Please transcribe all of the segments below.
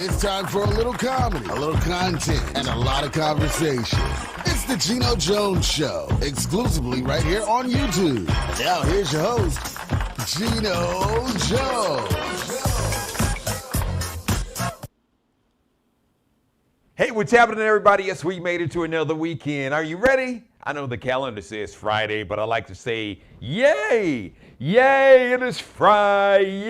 It's time for a little comedy, a little content, and a lot of conversation. It's the Geno Jones Show, exclusively right here on YouTube. Now here's your host, Geno Jones. Hey, what's happening, everybody? Yes, we made it to another weekend. Are you ready? I know the calendar says Friday, but I like to say, yay! Yay, it is Friday!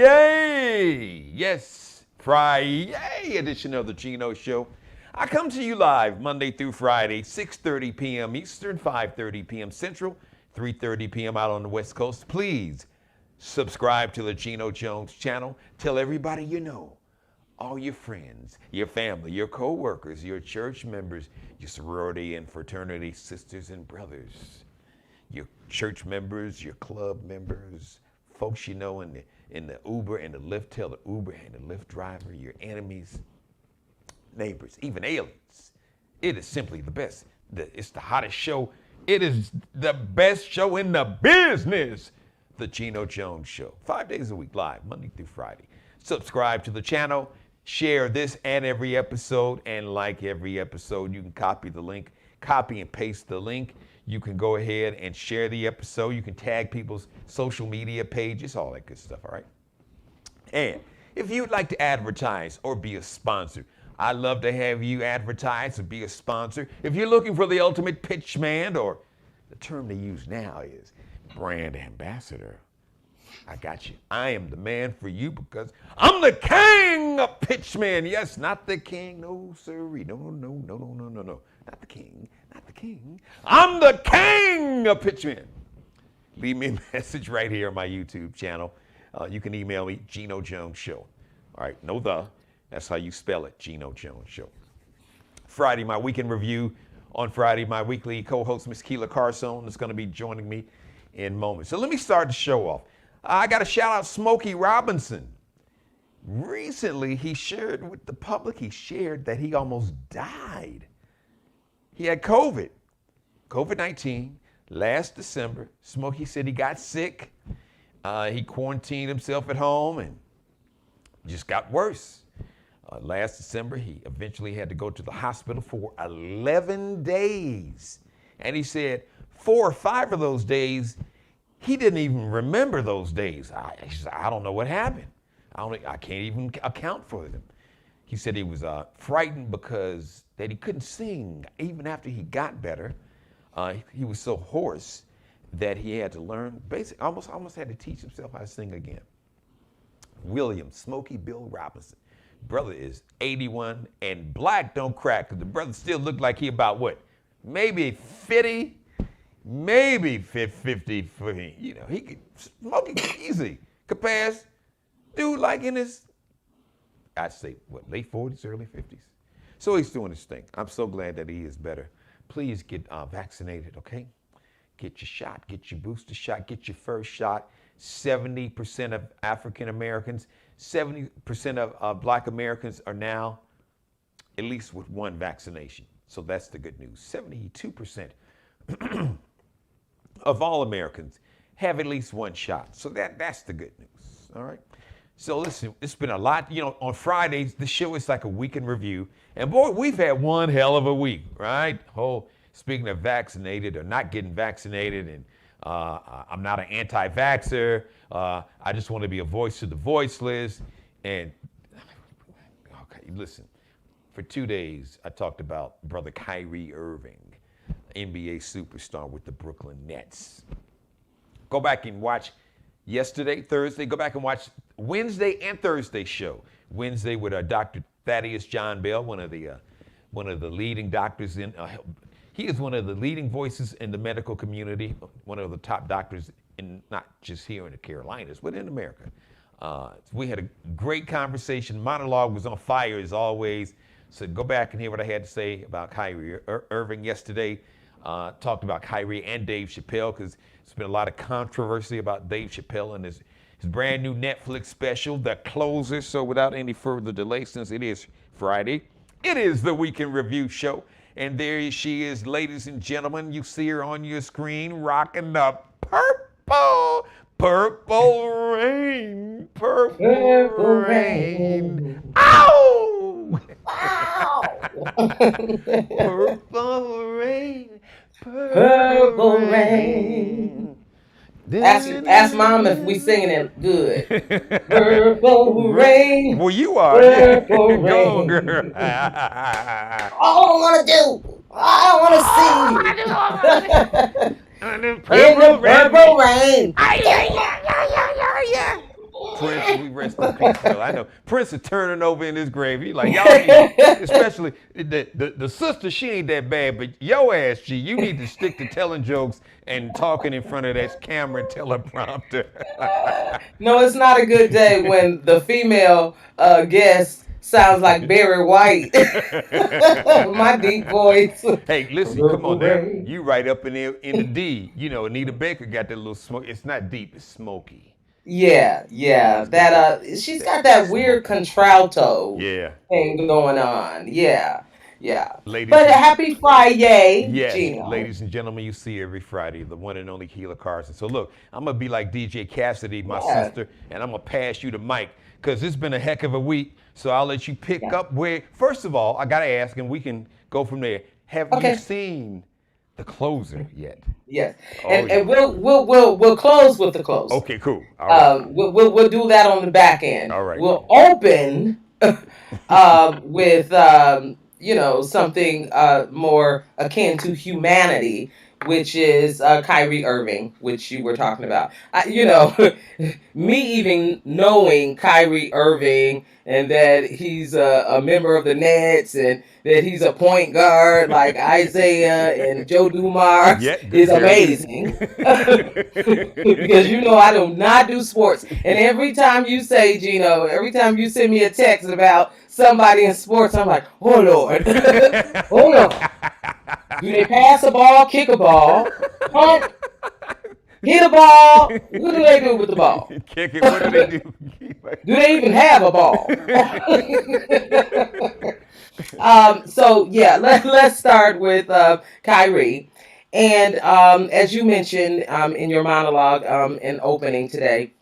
Yes, Friday edition of the Geno Show. I come to you live Monday through Friday, 6:30 p.m. Eastern, 5:30 p.m. Central, 3:30 p.m. out on the West Coast. Please subscribe to the Geno Jones channel. Tell everybody you know. All your friends, your family, your co-workers, your church members, your sorority and fraternity sisters and brothers, your church members, your club members, folks you know in the Uber and the Lyft. Tell the Uber and the Lyft driver, your enemies, neighbors, even aliens. It is simply the best. It's the hottest show. It is the best show in the business. The Geno Jones Show. 5 days a week, live, Monday through Friday. Subscribe to the channel. Share this and every episode, and like every episode. You can copy the link, copy and paste the link. You can go ahead and share the episode. You can tag people's social media pages, all that good stuff, all right? And if you'd like to advertise or be a sponsor, I'd love to have you advertise or be a sponsor. If you're looking for the ultimate pitch man, or the term they use now is brand ambassador, I got you. I am the man for you because I'm the king of pitchmen. Yes, not the king. No, sirree. No. Not the king. Not the king. I'm the king of pitchmen. Leave me a message right here on my YouTube channel. You can email me, Geno Jones Show. All right, no the. That's how you spell it, Geno Jones Show. Friday, my weekend review. On Friday, my weekly co-host, Miss Kelia Karson, is going to be joining me in moments. So let me start the show off. I got to shout out Smokey Robinson. Recently, he shared with the public, that he almost died. He had COVID-19, last December. Smokey said he got sick. He quarantined himself at home and just got worse. Last December, he eventually had to go to the hospital for 11 days. And he said 4 or 5 of those days, he didn't even remember those days. I don't know what happened. I can't even account for them. He said he was frightened because that he couldn't sing even after he got better. He was so hoarse that he had to learn, basically almost had to teach himself how to sing again. William Smokey Bill Robinson. Brother is 81 and black don't crack, because the brother still looked like he about what? Maybe 50? Maybe 50, you know, he could smoke it easy. Could pass. Dude like in his, I'd say, what, late 40s, early 50s. So he's doing his thing. I'm so glad that he is better. Please get vaccinated, okay? Get your shot, get your booster shot, get your first shot. 70% of African Americans, 70% of Black Americans are now at least with one vaccination. So that's the good news. 72% of all Americans have at least one shot. So that's the good news, all right? So listen, it's been a lot. You know, on Fridays, the show is like a weekend review. And boy, we've had one hell of a week, right? Speaking of vaccinated or not getting vaccinated, and I'm not an anti-vaxxer. I just want to be a voice to the voiceless. And, okay, listen, for 2 days, I talked about brother Kyrie Irving, NBA superstar with the Brooklyn Nets. Go back and watch yesterday, Thursday. Go back and watch Wednesday and Thursday show. Wednesday with Dr. Thaddeus John Bell, one of the leading doctors in. He is one of the leading voices in the medical community. One of the top doctors in not just here in the Carolinas, but in America. We had a great conversation. Monologue was on fire as always. So go back and hear what I had to say about Kyrie Irving yesterday. Talked about Kyrie and Dave Chapelle, because there's been a lot of controversy about Dave Chapelle and his brand new Netflix special, The Closer. So without any further delay, since it is Friday, it is the Weekend Review Show. And there she is, ladies and gentlemen. You see her on your screen rocking the purple rain. Ow! Purple rain, purple Purple rain. rain. Ask mom if we singing it good. Purple rain, Well, you are. purple Go on, girl. rain. All I want to do, all I want to see in the Purple purple rain. rain. Ay, yeah, yeah, yeah, yeah, yeah, yeah. Prince, we rest in peace, Bill. I know Prince is turning over in his grave. He like, y'all need to, especially the sister, she ain't that bad, but yo ass, G, you need to stick to telling jokes and talking in front of that camera and teleprompter. No, it's not a good day when the female guest sounds like Barry White. My deep voice. Hey, listen, come Purple on now. rain. You right up in there in the D. You know, Anita Baker got that little smoke. It's not deep, it's smoky. Yeah, yeah. It's got That that she's that got that weird smoky. contralto Yeah. thing going on. Yeah, yeah. Ladies But and happy Friday, yes, Geno. ladies and gentlemen, you see every Friday the one and only Kelia Karson. So look, I'm gonna be like DJ Cassidy, my Yeah, sister, and I'm gonna pass you the mic because it's been a heck of a week. So I'll let you pick yeah. up where. First of all, I gotta ask, and we can go from there. Have you Okay. seen the closer yet? Yes. Oh And yeah. we'll close with the closer. Okay, cool. All right. We'll do that on the back end. All right. We'll open with something more akin to humanity, which is Kyrie Irving, which you were talking about. Me even knowing Kyrie Irving and that he's a member of the Nets and that he's a point guard like Isaiah and Joe Dumars Yeah, is very amazing. Because I do not do sports. And every time you say, Gino, every time you send me a text about somebody in sports, I'm like, oh Lord, hold on. Do they pass a ball, kick a ball, pump, hit a ball? What do they do with the ball? Kick it. What do they do? Do they even have a ball? So yeah, let's start with Kyrie. And as you mentioned in your monologue in opening today,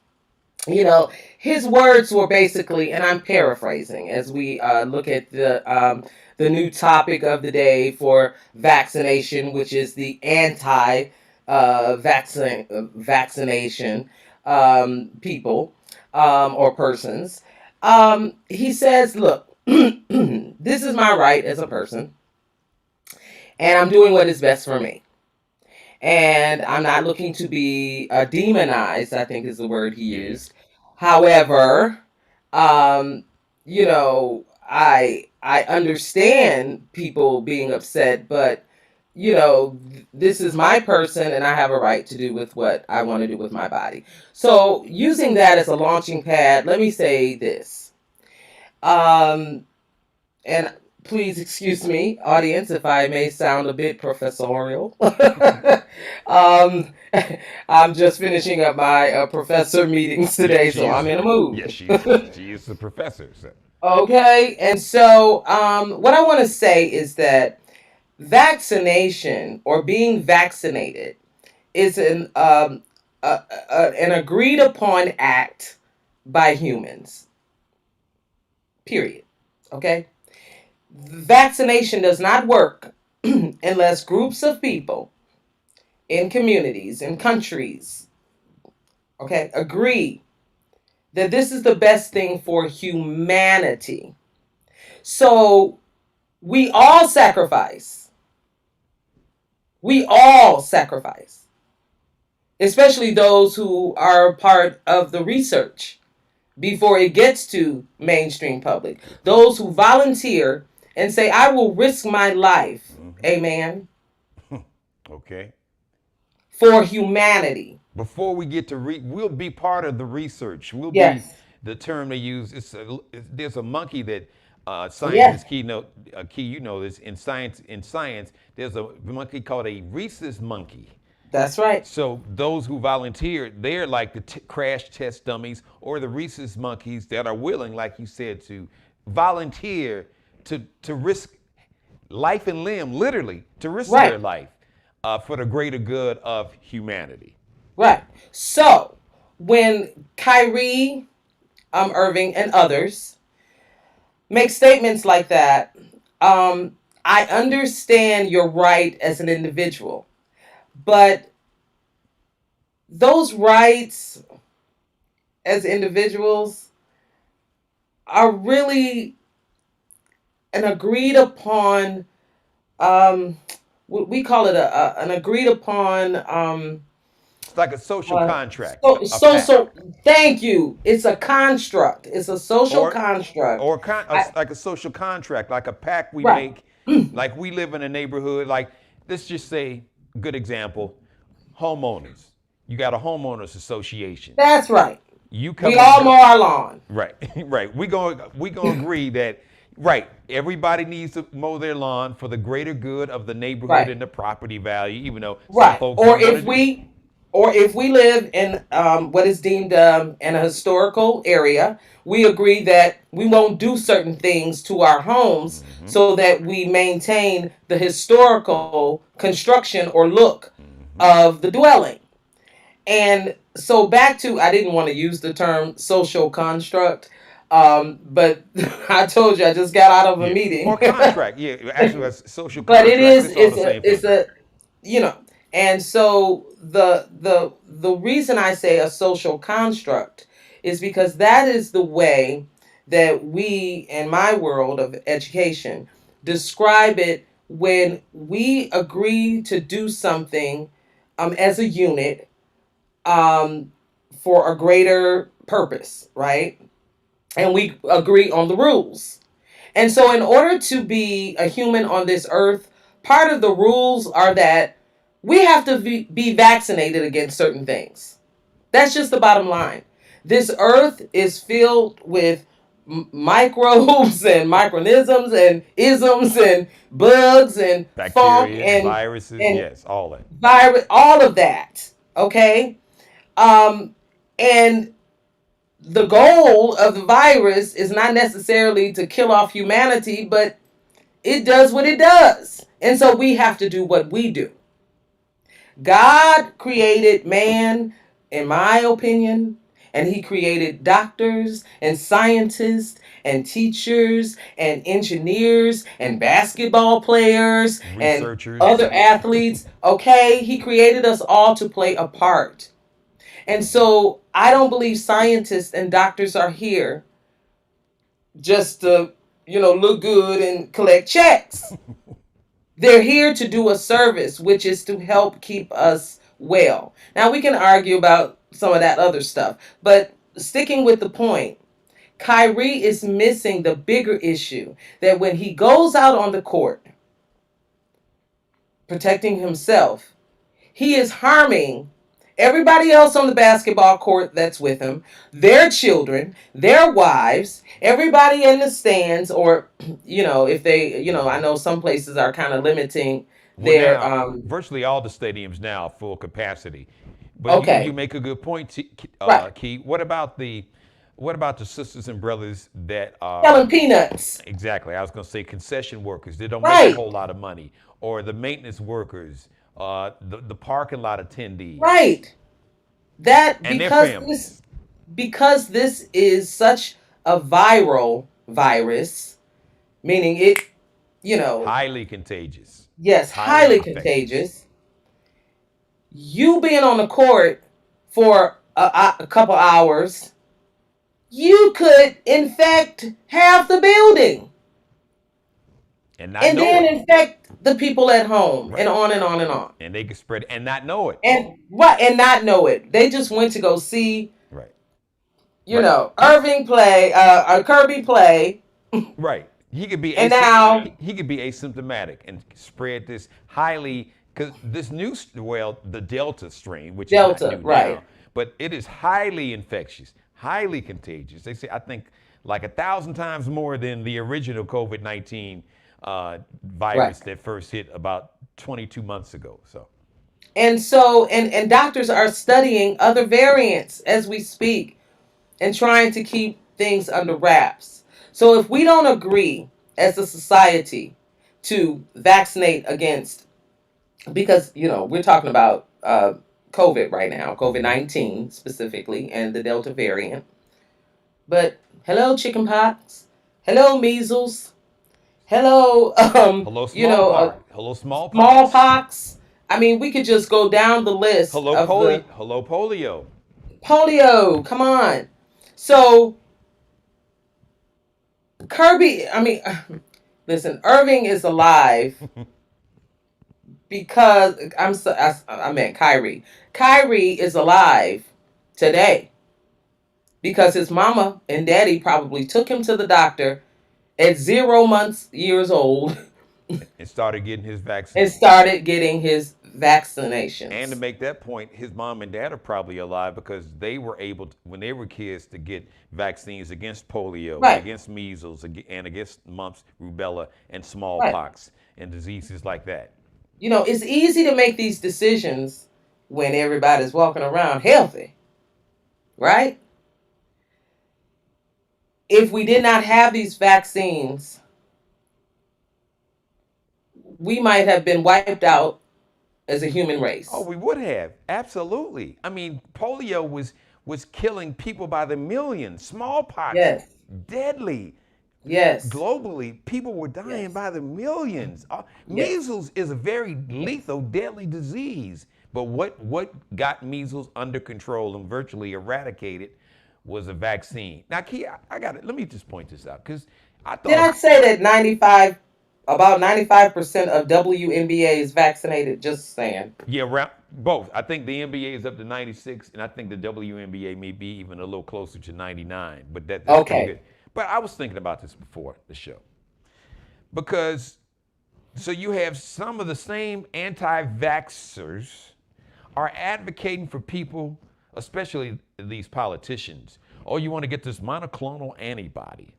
his words were basically, and I'm paraphrasing as we look at the new topic of the day for vaccination, which is the anti vaccination people or persons. He says, look, this is my right as a person, and I'm doing what is best for me. And I'm not looking to be demonized, I think is the word he Yeah. used. However, um, I understand people being upset, but this is my person and I have a right to do with what I want to do with my body. So using that as a launching pad, let me say this. And please excuse me, audience, if I may sound a bit professorial. um, I'm just finishing up my professor meetings Yeah, today, she so I'm is. in a Yeah, mood. she is the professor. So. Okay, and so what I want to say is that vaccination or being vaccinated is an agreed upon act by humans. Period. Okay? Vaccination does not work unless groups of people in communities and countries, okay, agree that this is the best thing for humanity. So we all sacrifice. We all sacrifice, especially those who are part of the research before it gets to mainstream public. Those who volunteer and say, I will risk my life, amen, Okay. for humanity. Before we get to we'll be part of the research. We'll be Yes. the term they use. There's a monkey that Yes. scientists key you know this in science. In science, there's a monkey called a rhesus monkey. That's right. So those who volunteer, they're like the crash test dummies or the rhesus monkeys that are willing, like you said, to volunteer to risk life and limb, literally to risk their Right. life for the greater good of humanity. Right. So when Kyrie Irving and others make statements like that, I understand your right as an individual, but those rights as individuals are really an agreed upon, um, we call it an agreed upon, It's like a social uh, contract, so, a so, pact, so, thank you. It's a construct. It's a social or construct. I, like a social contract, like a pact we right. make. Like we live in a neighborhood. Like let's just say, good example, homeowners. You got a homeowners association. That's right. You We come all into mow our lawn. right, right. We gonna agree that right. Everybody needs to mow their lawn for the greater good of the neighborhood Right. and the property value. Even though some Right. folks don't want to do that. Or if we live in what is deemed in a historical area, we agree that we won't do certain things to our homes Mm-hmm. so that we maintain the historical construction or look Mm-hmm. of the dwelling. And so back to, I didn't want to use the term social construct, but I told you I just got out of a Yeah. Or meeting. contract. Yeah. Actually, a social But it contract. is, It's all the same it's thing. a, you know, and so the reason I say a social construct is because that is the way that we, in my world of education, describe it when we agree to do something as a unit, um, for a greater purpose, right? And we agree on the rules. And so, in order to be a human on this earth, part of the rules are that we have to be vaccinated against certain things. That's just the bottom line. This earth is filled with microbes and micronisms and isms and bugs and funk Bacteria, viruses. and Yes, all that. virus, all of that. Okay, and the goal of the virus is not necessarily to kill off humanity, but it does what it does. And so we have to do what we do. God created man, in my opinion, and he created doctors and scientists and teachers and engineers and basketball players and Researchers. other athletes. Okay, he created us all to play a part. And so I don't believe scientists and doctors are here just to, look good and collect checks. They're here to do a service, which is to help keep us well. Now, we can argue about some of that other stuff, but sticking with the point, Kyrie is missing the bigger issue that when he goes out on the court protecting himself, he is harming everybody else on the basketball court that's with him, their children, their wives, everybody in the stands, or, if they, I know some places are kind of limiting Well, their, now virtually all the stadiums now full capacity. But you okay, make a good point, right, Key. What about the sisters and brothers that are selling peanuts, exactly? I was going to say concession workers. They don't make a right, whole lot of money, or the maintenance workers, the parking lot attendees, right. That and their families. because this is such a viral virus, meaning it, you know, Highly contagious. yes, Highly highly infectious. contagious. You being on the court for a couple hours, you could infect half the building And not and know then it. infect the people at home and Right. on and on and on. And they can spread it and not know it. And what and not know it. They just went to go see, Right. Right. Irving play, Kirby play, Right. He could be and now he could be asymptomatic and spread this highly because this new well the Delta strain, which is not Delta, new right. now, but it is highly infectious, highly contagious. They say I think like 1,000 times more than the original COVID-19 Right. virus that first hit about 22 months ago. So And so and doctors are studying other variants as we speak and trying to keep things under wraps. So if we don't agree as a society to vaccinate against, because we're talking about COVID right now, COVID-19 specifically, and the Delta variant. But hello chickenpox, hello measles, Hello, Hello, you know, smallpox. Hello, smallpox. smallpox. I mean, we could just go down the list Hello, of polio. the Hello, polio. polio. Come on. So Kirby, I mean, listen, Irving is alive because I meant Kyrie. Kyrie is alive today because his mama and daddy probably took him to the doctor at 0 months years old And started getting his and vaccine. started getting his And to vaccinations. make that point, his mom and dad are probably alive because they were able, to, when they were kids, to get vaccines against polio, Right, against measles, and against mumps, rubella, and right. smallpox, and diseases like that. It's easy to make these decisions when everybody's walking around healthy, right? If we did not have these vaccines, we might have been wiped out as a human Oh, race. we would have. Absolutely. I mean, polio was killing people by the millions. Smallpox, Yes, deadly. yes, Globally, people were dying yes, by the millions. yes. Measles is a very lethal, deadly disease. But what got measles under control and virtually eradicated was a vaccine. Now, Key, I got it. Let me just point this out because I Did thought, I say that about 95% of WNBA is vaccinated? Just saying. yeah, both. I think the NBA is up to 96, and I think the WNBA may be even a little closer to 99. But that's pretty Okay. good. But I was thinking about this before the show because so you have some of the same anti-vaxxers are advocating for people, especially these politicians. Oh, you want to get this monoclonal antibody.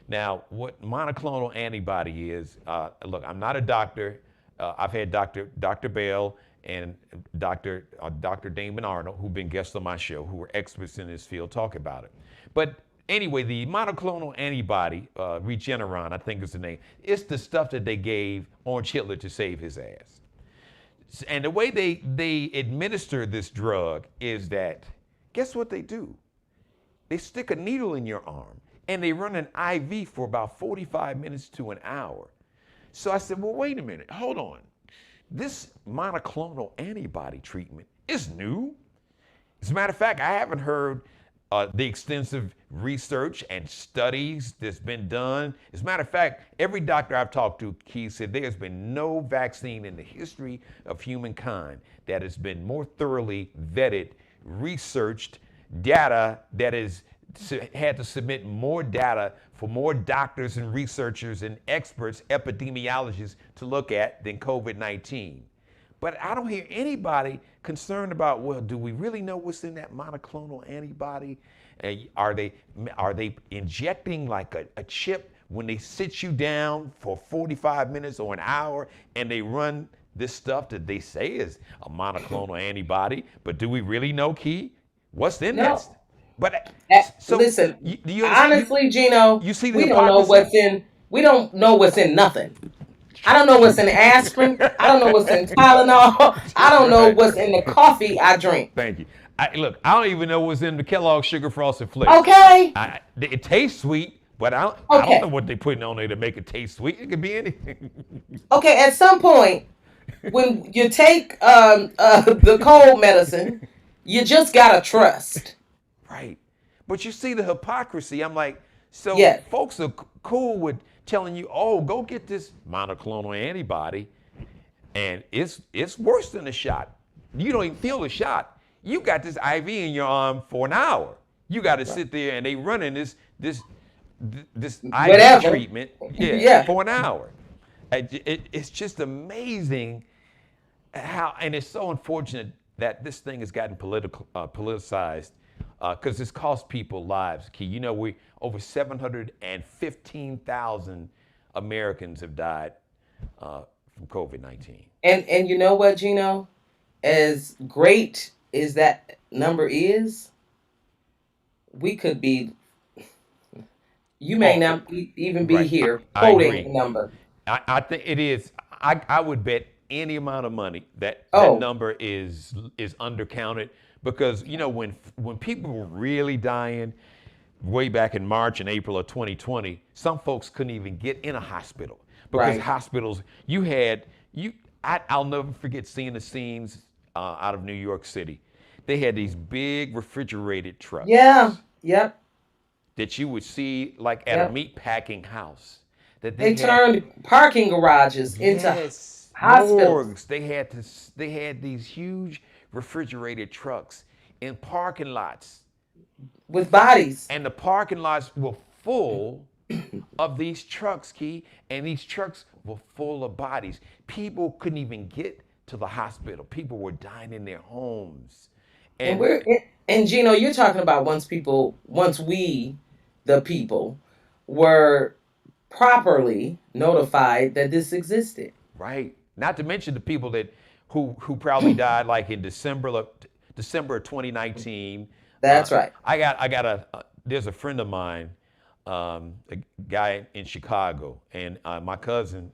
Now, what monoclonal antibody is, look, I'm not a doctor. I've had Dr. Bell and Dr. Damon Arnold, who've been guests on my show, who are experts in this field, talk about it. But anyway, the monoclonal antibody, Regeneron, I think is the name, it's the stuff that they gave Orange Hitler to save his ass. And the way they administer this drug is that, guess what they do? They stick a needle in your arm and they run an IV for about 45 minutes to an hour. So I said, well, wait a minute, hold on. This monoclonal antibody treatment is new. As a matter of fact, I haven't heard the extensive research and studies that's been done. As a matter of fact, every doctor I've talked to, Keith, said there's been no vaccine in the history of humankind that has been more thoroughly vetted, researched, data that has had to submit more data for more doctors and researchers and experts, epidemiologists to look at than COVID-19. But I don't hear anybody concerned about, well, do we really know what's in that monoclonal antibody? Are they injecting like a chip when they sit you down for 45 minutes or an hour and they run this stuff that they say is a monoclonal antibody? But do we really know, Key, what's in No. this? But so Listen, you, you understand? honestly, Gino, You see the we don't know hypocrisy? what's in. We don't know what's in nothing. I don't know what's in aspirin. I don't know what's in Tylenol. I don't know Right. what's in the coffee I drink. Thank you. Look, I don't even know what's in the Kellogg Sugar Frosted Flakes. Okay. It tastes sweet, but I don't know Okay. what they're putting on there to make it taste sweet. It could be anything. Okay. At some point, when you take the cold medicine, you just gotta trust. Right. But you see the hypocrisy. I'm like, so Yes. folks are cool with telling you, oh, go get this monoclonal antibody, and it's worse than a shot. You don't even feel the shot. You got this IV in your arm for an hour. You got to sit there and they running this IV Whatever. treatment, yeah, Yeah. for an hour. It's just amazing how, and it's so unfortunate that this thing has gotten politicized because it's cost people lives. Key, we over 715,000 Americans have died from COVID-19. And you know what, Gino? As great as that number is, we could be. You may Oh, not even be right. here I quoting agree. the number. I think it is. I would bet any amount of money that that Oh, number is undercounted because when people were really dying, way back in March and April of 2020, some folks couldn't even get in a hospital because Right. hospitals, I'll never forget seeing the scenes out of New York City. They had these big refrigerated trucks Yeah. Yep. that you would see like at a Yep. meat packing house that they They had. turned parking garages into Yes, hospitals morgues. They had these huge refrigerated trucks in parking lots, with bodies. and the parking lots were full of these trucks, Key, and these trucks were full of bodies. People couldn't even get to the hospital. People were dying in their homes, And and we're and Gino, you're talking about once we, the people, were properly notified that this existed. right. Not to mention the people that who probably died like in December of 2019. That's right. There's a friend of mine, a guy in Chicago, and my cousin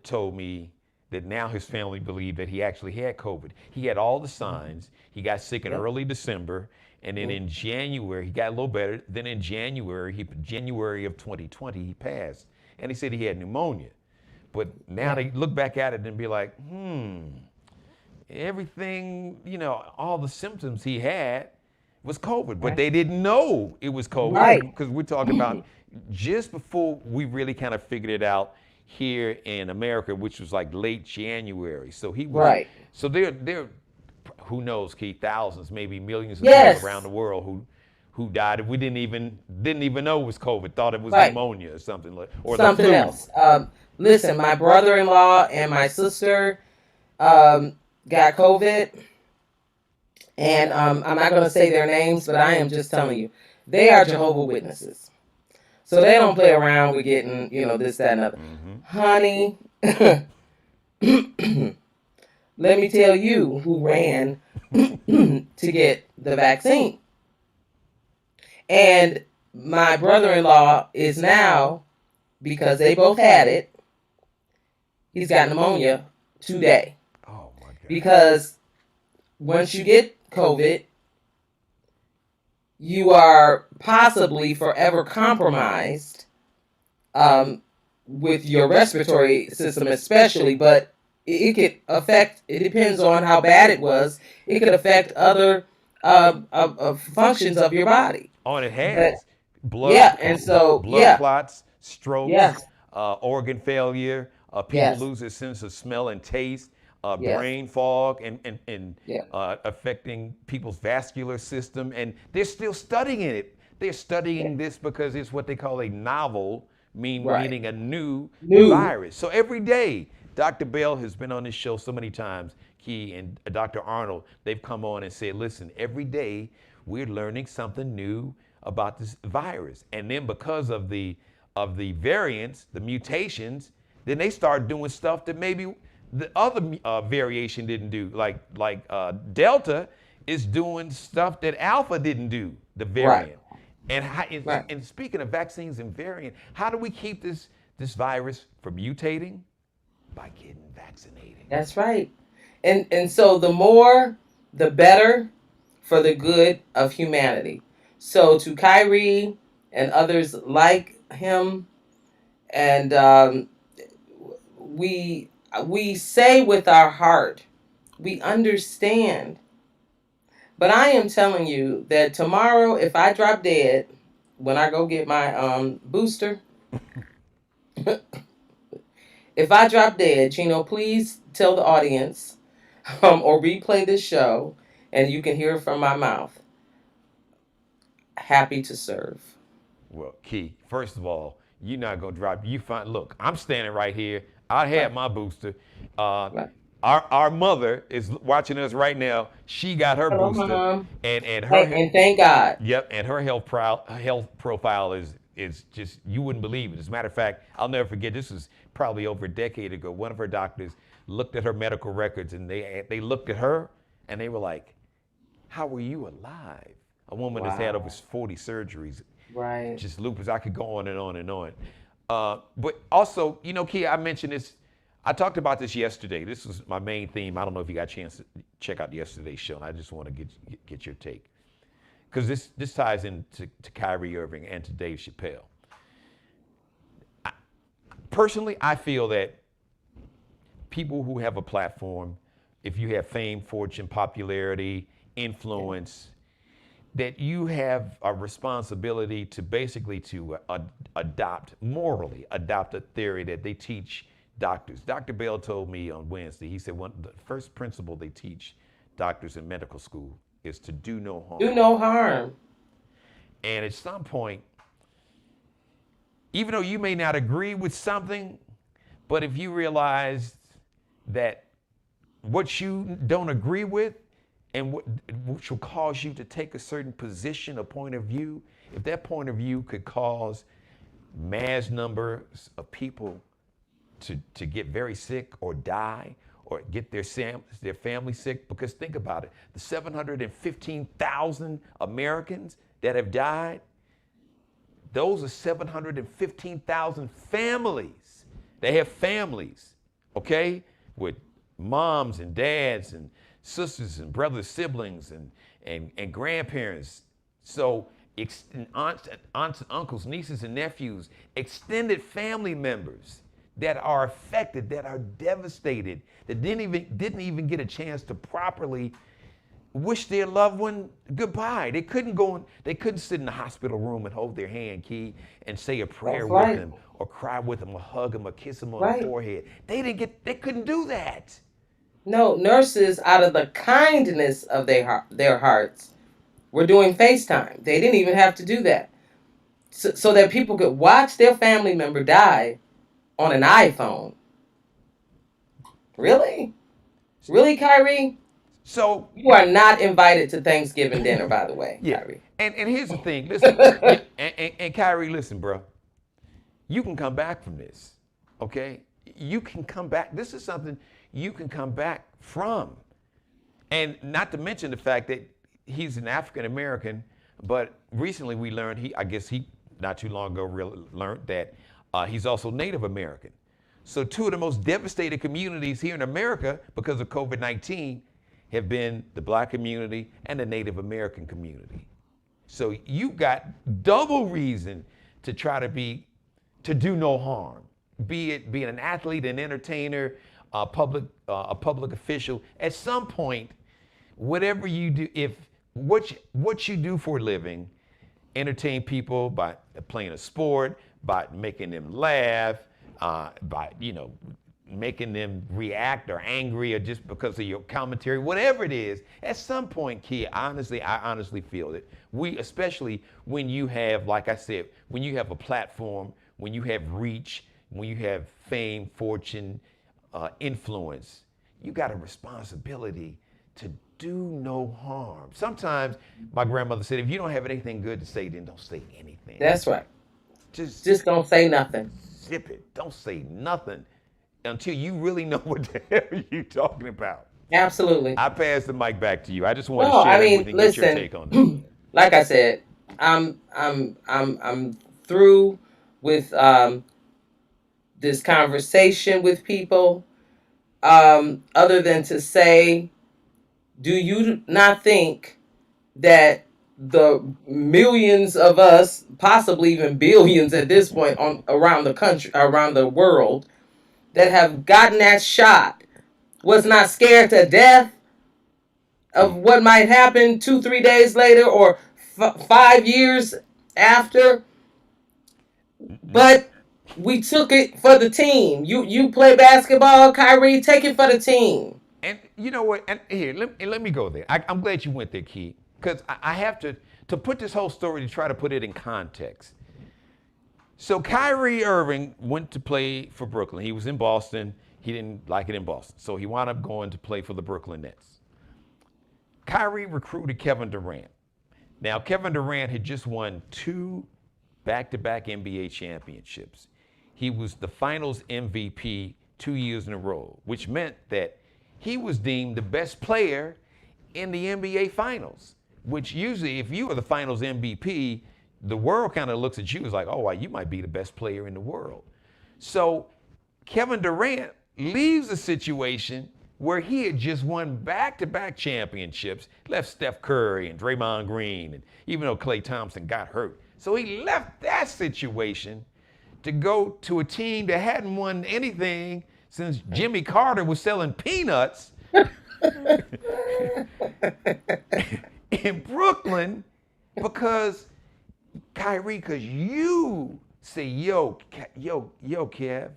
told me that now his family believed that he actually had COVID. He had all the signs. He got sick in Yep. early December, and then in January he got a little better. Then in January of 2020, he passed, and he said he had pneumonia. But now they look back at it and be like, everything, all the symptoms he had was COVID, but they didn't know it was COVID Right. because we're talking about just before we really kind of figured it out here in America, which was like late January. So he was, Right. so there, who knows, Keith, thousands, maybe millions of Yes. people around the world who died. We didn't even know it was COVID, thought it was Right. pneumonia or something like, or Something the flu. else. Listen, my brother-in-law and my sister got COVID, and I'm not going to say their names, but I am just telling you, they are Jehovah's Witnesses. So they don't play around with getting, this, that, and other. Honey, let me tell you who ran to get the vaccine. And my brother-in-law is now, because they both had it, he's got pneumonia today. Oh my God. Because once you get COVID, you are possibly forever compromised with your respiratory system, especially, but it could affect, it depends on how bad it was, it could affect other functions of your body. Oh, and it has blood. Yeah, and so, blood yeah. clots, strokes, Yes. Organ failure. People Yes. lose their sense of smell and taste. Yes. Brain fog and Yeah. affecting people's vascular system, and they're still studying it. They're studying this because it's what they call a novel, Right. meaning a new New. virus. So every day, Dr. Bell has been on this show so many times. He and Dr. Arnold, they've come on and said, listen, every day we're learning something new about this virus. And then because of the variants, the mutations, then they start doing stuff that maybe the other variation didn't do. Like Delta is doing stuff that Alpha didn't do, the variant. Right. And speaking of vaccines and variant, how do we keep this virus from mutating? By getting vaccinated. That's right. And so the more, the better for the good of humanity. So to Kyrie and others like him, and we say with our heart, we understand. But I am telling you that tomorrow, if I drop dead, when I go get my booster, if I drop dead, Gino, please tell the audience or replay this show, and you can hear it from my mouth. Happy to serve. Well, Key, first of all, you're not gonna drop. Look, I'm standing right here. I had my booster. Right. Our mother is watching us right now. She got her Hello, booster, Mom. and her And thank God. Yep, and her health profile is just, you wouldn't believe it. As a matter of fact, I'll never forget. This was probably over a decade ago. One of her doctors looked at her medical records, and they looked at her, and they were like, "How were you alive?" A woman that's had over 40 surgeries, Right. just lupus. I could go on and on and on. But also, Kia, I mentioned this. I talked about this yesterday. This was my main theme. I don't know if you got a chance to check out yesterday's show, and I just want to get your take. because this ties into Kyrie Irving and to Dave Chappelle. Personally, I feel that people who have a platform, if you have fame, fortune, popularity, influence, that you have a responsibility to basically morally adopt a theory that they teach doctors. Dr. Bell told me on Wednesday, he said the first principle they teach doctors in medical school is to do no harm. Do no harm. And at some point, even though you may not agree with something, but if you realize that what you don't agree with and which will cause you to take a certain position, a point of view, if that point of view could cause mass numbers of people to get very sick or die or get their family sick, because think about it, the 715,000 Americans that have died, those are 715,000 families. They have families, okay, with moms and dads and sisters and brothers, siblings and grandparents. So aunts and uncles, nieces and nephews, extended family members that are affected, that are devastated, that didn't even get a chance to properly wish their loved one goodbye. They couldn't sit in the hospital room and hold their hand, Key, and say a prayer with them, or cry with them, or hug them, or kiss them on the forehead. They couldn't do that. No, nurses, out of the kindness of their hearts, were doing FaceTime. They didn't even have to do that. So that people could watch their family member die on an iPhone. Really? Really, Kyrie? So you are not invited to Thanksgiving dinner, by the way, yeah. Kyrie. And here's the thing. Listen, and Kyrie, listen, bro. You can come back from this, okay? You can come back. This is something you can come back from. And not to mention the fact that he's an African American, but recently we learned, not too long ago learned that he's also Native American. So two of the most devastated communities here in America because of COVID-19 have been the Black community and the Native American community. So you got double reason to try to do no harm, be it being an athlete, an entertainer, a public official. At some point, whatever you do, if what you do for a living, entertain people by playing a sport, by making them laugh, by making them react or angry, or just because of your commentary, whatever it is, at some point, Kia, I honestly feel that especially when you have, like I said, when you have a platform, when you have reach, when you have fame, fortune, influence, you got a responsibility to do no harm. Sometimes my grandmother said, if you don't have anything good to say, then don't say anything. That's right. Just don't say nothing. Zip it. Don't say nothing until you really know what the hell you're talking about. Absolutely. I pass the mic back to you. I just want to share everything and get your take on this. Like I said, I'm through with this conversation with people. Other than to say, do you not think that the millions of us, possibly even billions at this point around the country, around the world, that have gotten that shot, was not scared to death of what might happen 2-3 days later or 5 years after? But we took it for the team. You play basketball, Kyrie, take it for the team. And you know what? And here, let me go there. I'm glad you went there, Key, because I have to put this whole story, to try to put it in context. So Kyrie Irving went to play for Brooklyn. He was in Boston. He didn't like it in Boston, so he wound up going to play for the Brooklyn Nets. Kyrie recruited Kevin Durant. Now, Kevin Durant had just won 2 back-to-back NBA championships. He was the Finals MVP 2 years in a row, which meant that he was deemed the best player in the NBA Finals, which usually, if you are the Finals MVP, the world kind of looks at you as like, oh, well, you might be the best player in the world. So Kevin Durant leaves a situation where he had just won back-to-back championships, left Steph Curry and Draymond Green, and even though Klay Thompson got hurt. So he left that situation to go to a team that hadn't won anything since Jimmy Carter was selling peanuts in Brooklyn because Kyrie, because you say, yo, Kev,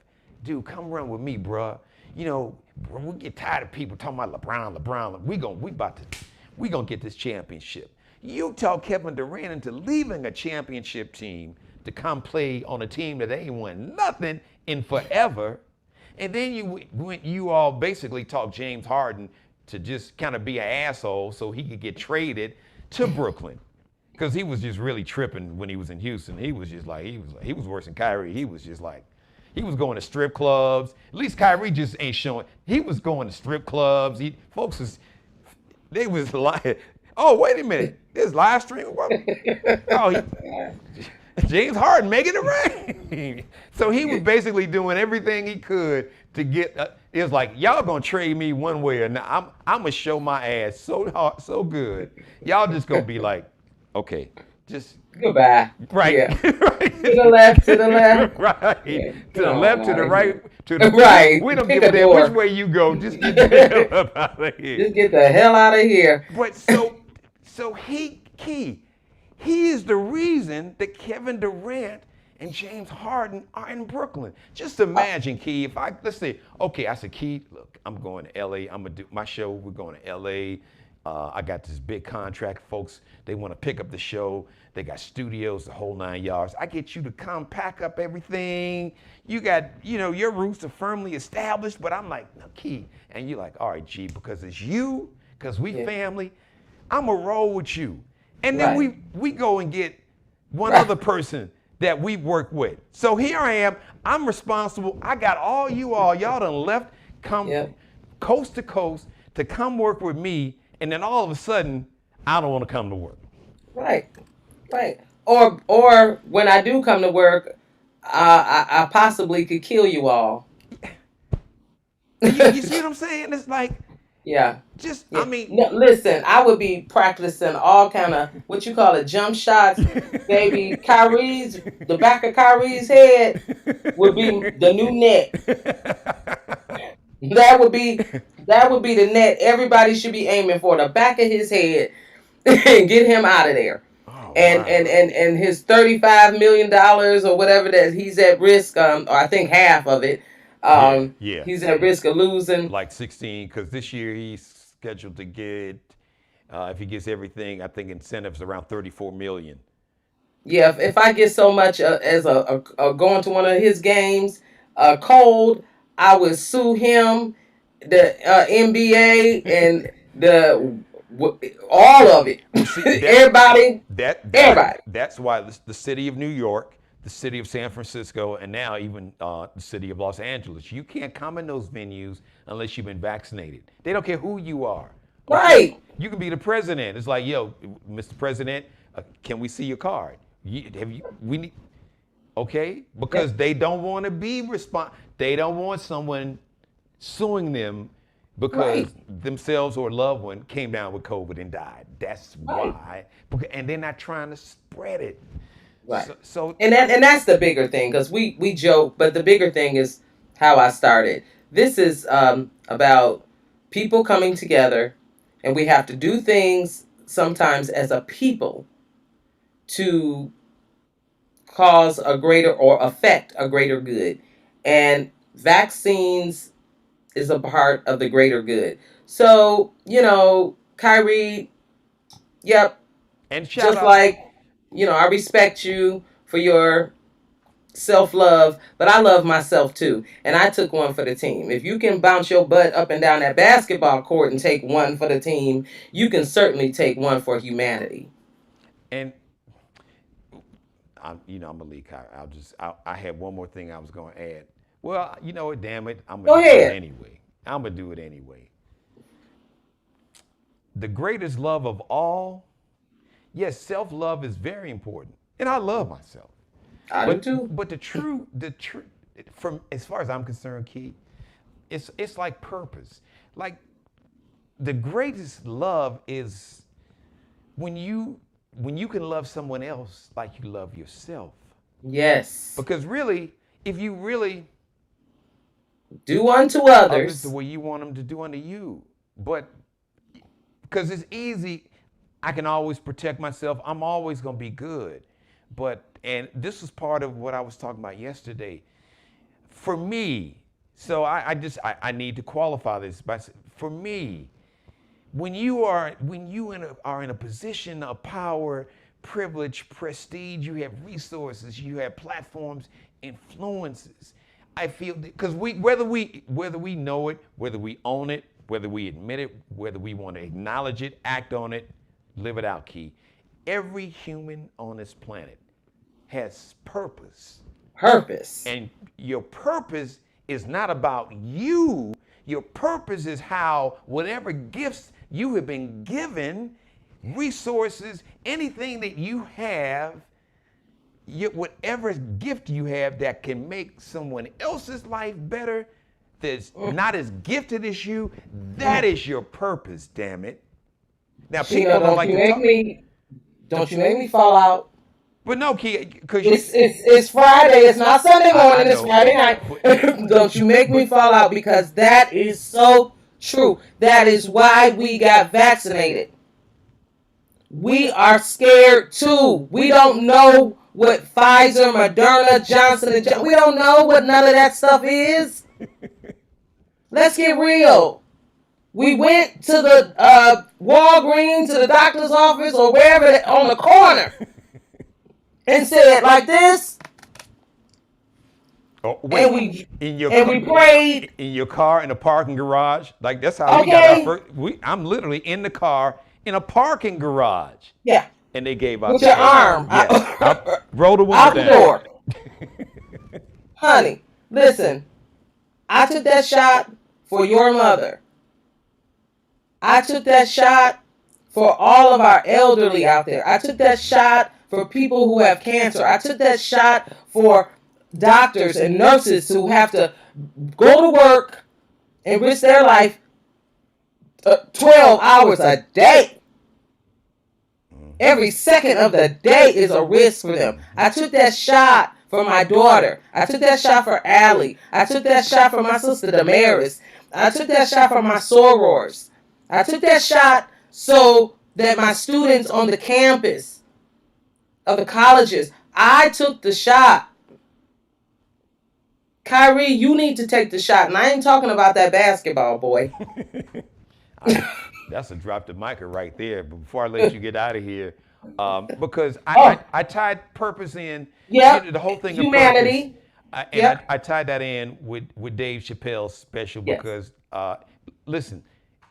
dude, come run with me, bruh. You know, we get tired of people talking about LeBron. We gonna get this championship. You talk Kevin Durant into leaving a championship team to come play on a team that ain't won nothing in forever, and then you all basically talk James Harden to just kind of be an asshole so he could get traded to Brooklyn. Because he was just really tripping when he was in Houston. He was worse than Kyrie. He was going to strip clubs. At least Kyrie just ain't showing. He was going to strip clubs. They was like, oh, wait a minute. This live stream? James Harden making it rain. So he was basically doing everything he could to get, it was like, y'all gonna trade me one way or another. I'm gonna show my ass so hard, so good. Y'all just gonna be like, okay, just goodbye. Right. Yeah. Right. To the left. Right. Yeah. To the left, to the right, to the right. We don't give a damn which way you go. Just get the hell up out of here. Just get the hell out of here. But so he is the reason that Kevin Durant and James Harden are in Brooklyn. Just imagine, Key, let's say, okay, I said, Key, look, I'm going to LA. I'm gonna do my show. We're going to LA. I got this big contract, folks. They want to pick up the show. They got studios, the whole 9 yards. I get you to come pack up everything. You got, your roots are firmly established, but I'm like, no, Key. And you're like, all right, G, because it's you, because we family, I'm going to roll with you. And then we go and get one other person that we work with. So here I am. I'm responsible. I got all y'all done left, coast to coast to come work with me. And then all of a sudden, I don't want to come to work. Right. Or when I do come to work, I possibly could kill you all. You see what I'm saying? It's like, I mean. No, listen, I would be practicing all kind of, what you call it, jump shots. Baby, the back of Kyrie's head would be the new net. That would be the net everybody should be aiming for, the back of his head, and get him out of there. Oh, and his $35 million or whatever that he's at risk, or I think half of it. He's at risk of losing. Like 16, because this year he's scheduled to get, if he gets everything, I think incentives around $34 million. Yeah, if I get so much as a going to one of his games, cold, I would sue him, the NBA, and all of it. See, everybody. That's why the city of New York, the city of San Francisco, and now even the city of Los Angeles, you can't come in those venues unless you've been vaccinated. They don't care who you are. Okay? Right. You can be the president. It's like, yo, Mr. President, can we see your card? Okay? Because they don't want to be they don't want someone suing them because themselves or a loved one came down with COVID and died. That's why. And they're not trying to spread it. Right. So and that's the bigger thing, because we joke, but the bigger thing is how I started. This is about people coming together, and we have to do things sometimes as a people to cause a greater or affect a greater good. And vaccines is a part of the greater good. So, Kyrie, and just like, I respect you for your self-love, but I love myself too. And I took one for the team. If you can bounce your butt up and down that basketball court and take one for the team, you can certainly take one for humanity. And I'm gonna leave Kyrie. I had one more thing I was gonna add. Well, you know what, damn it, I'm gonna do it anyway. I'm gonna do it anyway. The greatest love of all, yes, self-love is very important. And I love myself. I do too. But the truth, from as far as I'm concerned, Key, it's like purpose. Like the greatest love is when you can love someone else like you love yourself. Yes. Because really, if you really Do unto others the others. way you want them to do unto you, but because it's easy, I can always protect myself. I'm always gonna be good. But and this was part of what I was talking about yesterday. For me, so I need to qualify this by for me, are in a position of power, privilege, prestige, you have resources, you have platforms, influences. I feel because whether we know it, whether we own it, whether we admit it, whether we want to acknowledge it, act on it, live it out, Key. Every human on this planet has purpose. Purpose. And your purpose is not about you. Your purpose is how whatever gifts you have been given, resources, anything that you have, whatever gift you have that can make someone else's life better, that's not as gifted as you, that is your purpose, damn it. Now, people Gino, don't like to talk. don't you make me fall out. But no, Key, because It's Friday. It's not Sunday I morning. It's know. Friday night. Don't you make me fall out, because that is so true. That is why we got vaccinated. We are scared too. We don't know what Pfizer, Moderna, Johnson and Johnson. We don't know what none of that stuff is. Let's get real. We went to the Walgreens, to the doctor's office, or wherever on the corner, and said like this, oh, wait, and we we prayed. in your car in a parking garage. Like that's how we got our Okay. first. I'm literally in the car in a parking garage, Yeah, and they gave out with the your first. arm Yes, roll the window out the down. door. Honey, listen. I took that shot for your mother. I took that shot for all of our elderly out there. I took that shot for people who have cancer. I took that shot for doctors and nurses who have to go to work and risk their life 12 hours a day. Every second of the day is a risk for them. I took that shot for my daughter. I took that shot for Allie. I took that shot for my sister Damaris. I took that shot for my sorors. I took that shot so that my students on the campus of the colleges, I took the shot. Kyrie, you need to take the shot. And I ain't talking about that basketball, boy. That's a drop the mic right there. But before I let you get out of here, because I tied purpose in. Yep. The whole thing Humanity. of purpose. I tied that in with Dave Chappelle's special Yes. because listen,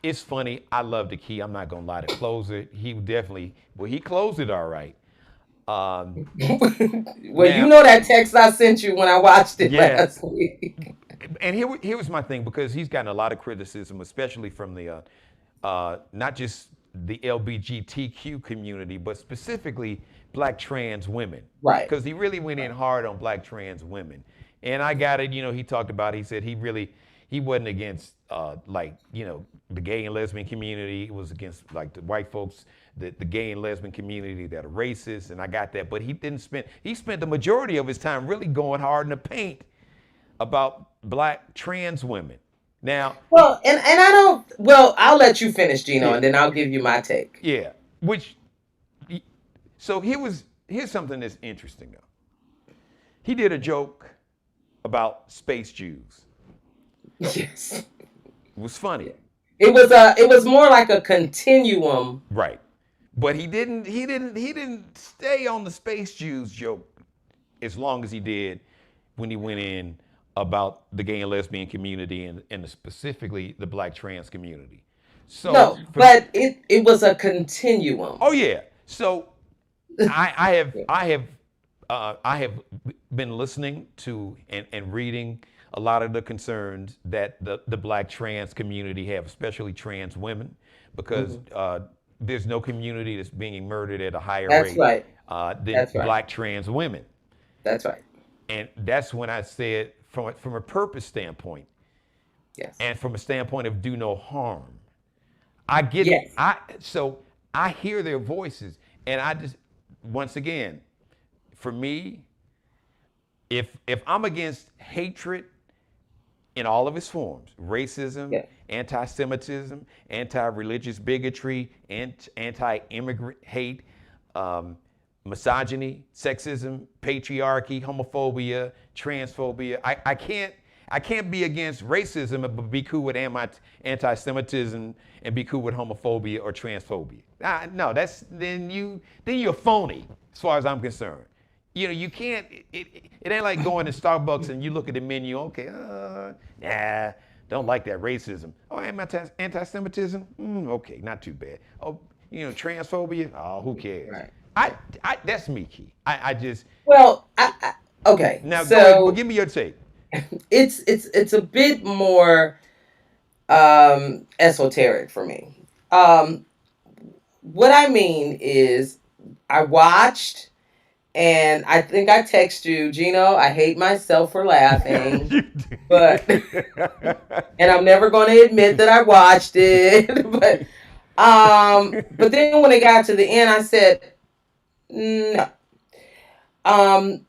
it's funny. I love the Key. I'm not gonna lie. To close it, he closed it all right. Well, Now- you know that text I sent you when I watched it Yeah. last week. And here was my thing, because he's gotten a lot of criticism, especially from the not just the LGBTQ community, but specifically Black trans women. Right. Because he really went in hard on Black trans women. And I got it. He talked about. He said he wasn't against the gay and lesbian community. He was against like the white folks, the gay and lesbian community that are racist. And I got that. But he spent the majority of his time really going hard in the paint about Black trans women. Now, Well, and I don't. Well, I'll let you finish, Gino, and then I'll give you my take. yeah, so here's something that's interesting though. He did a joke about space Jews. Yes, It was funny, it was more like a continuum. right? But he didn't stay on the space Jews joke as long as he did when he went in about the gay and lesbian community and specifically the Black trans community. So No, but it was a continuum. oh yeah. So I have been listening to and reading a lot of the concerns that the Black trans community have, especially trans women, because there's no community that's being murdered at a higher That's rate right. than That's right. Black trans women. That's right. And that's when I said, from a purpose standpoint, Yes. and from a standpoint of do no harm. I get Yes. so I hear their voices, and I just once again, for me, if I'm against hatred in all of its forms, racism, Yes. anti-Semitism, anti-religious bigotry, anti-immigrant hate, um, misogyny, sexism, patriarchy, homophobia, transphobia. I can't be against racism but be cool with anti-Semitism and be cool with homophobia or transphobia. No, then you're phony as far as I'm concerned. You can't. It ain't like going to Starbucks and you look at the menu. Okay, nah, don't like that racism. Oh, anti-Semitism. Okay, not too bad. Oh, transphobia. Oh, who cares? Right. That's me, Key. I just Well, okay. now go ahead. But So give me your take. it's a bit more esoteric for me. Um, what I mean is, I watched, and I think I text you, Geno. I hate myself for laughing, You but and I'm never going to admit that I watched it. But then when it got to the end, I said no. Um,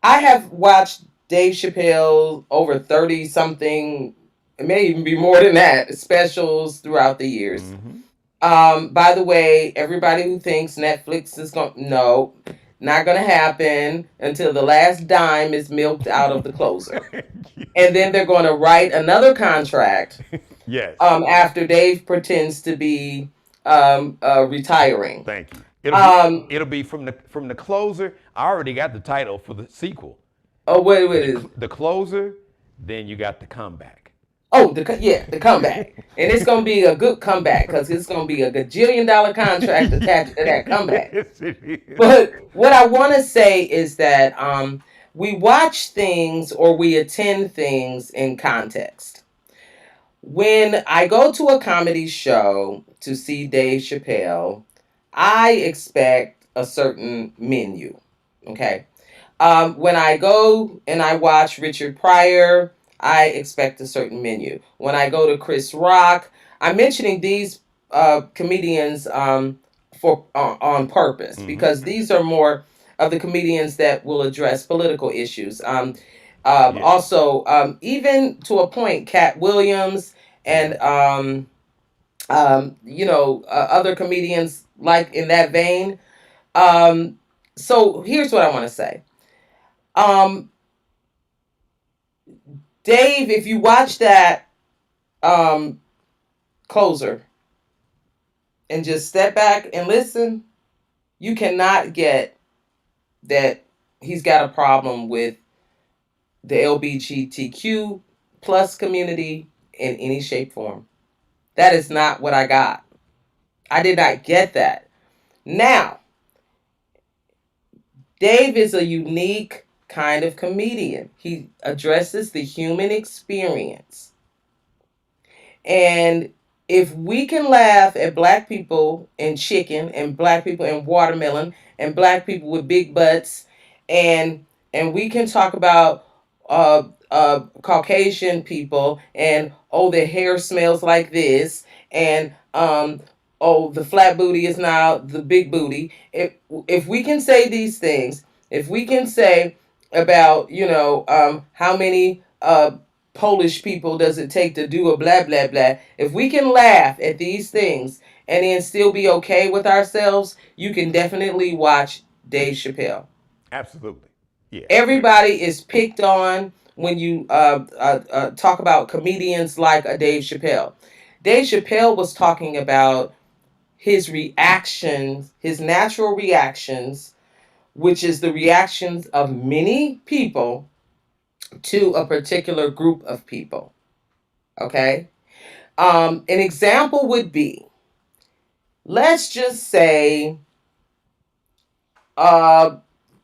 I have watched Dave Chappelle over 30 something, it may even be more than that, specials throughout the years. Mm-hmm. By the way, everybody who thinks Netflix is going, no, not going to happen until the last dime is milked out of the closer. And then they're going to write another contract Yes. after Dave pretends to be retiring. Thank you. It'll be Um, it'll be from the closer. I already got the title for the sequel. oh, wait, The the closer. Then you got the comeback. oh, the comeback. And it's going to be a good comeback because it's going to be a gajillion-dollar contract attached to that comeback. Yes, it is. But what I want to say is that we watch things or we attend things in context. When I go to a comedy show to see Dave Chappelle, I expect a certain menu. Okay. When I go and I watch Richard Pryor, I expect a certain menu. When I go to Chris Rock, I'm mentioning these comedians on purpose Mm-hmm. because these are more of the comedians that will address political issues. Yes. Also, even to a point, Cat Williams and other comedians like in that vein. Um, so here's what I want to say. Um, Dave, if you watch that um, closer and just step back and listen, you cannot get that he's got a problem with the LGBTQ plus community in any shape form. That is not what I got. I did not get that. Now, Dave is a unique kind of comedian. He addresses the human experience. And if we can laugh at black people and chicken and black people and watermelon and black people with big butts and we can talk about Caucasian people and oh their hair smells like this and oh the flat booty is now the big booty. If we can say these things, if we can say about how many Polish people does it take to do a blah blah blah, if we can laugh at these things and then still be okay with ourselves, you can definitely watch Dave Chappelle. Absolutely. Yeah. Everybody is picked on when you talk about comedians like a Dave Chappelle. Dave Chappelle was talking about his reactions, his natural reactions, which is the reactions of many people to a particular group of people. Okay? An example would be, let's just say, uh,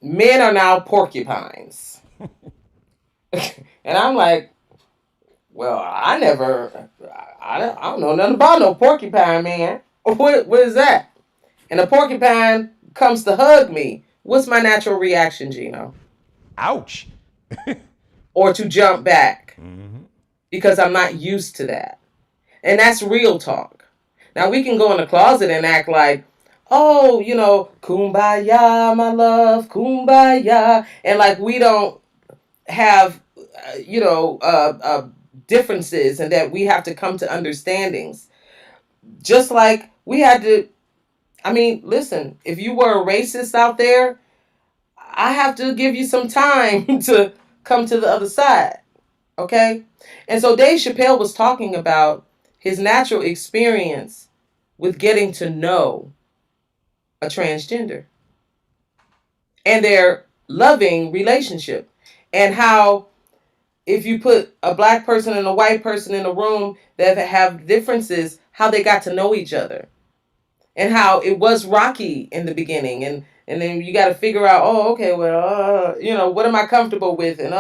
men are now porcupines. And I'm like, well, I don't know nothing about no porcupine, man. What is that? And a porcupine comes to hug me. What's my natural reaction, Geno? Ouch. Or to jump back. Mm-hmm. because I'm not used to that. And that's real talk. Now we can go in the closet and act like, oh, kumbaya, my love, kumbaya. And like we don't have, differences and that we have to come to understandings. Just like we had to, I mean, listen, if you were a racist out there, I have to give you some time to come to the other side. Okay? And so Dave Chappelle was talking about his natural experience with getting to know a transgender and their loving relationship, and how if you put a black person and a white person in a room that have differences, how they got to know each other, and how it was rocky in the beginning, and then you got to figure out, oh, okay, well, what am I comfortable with, and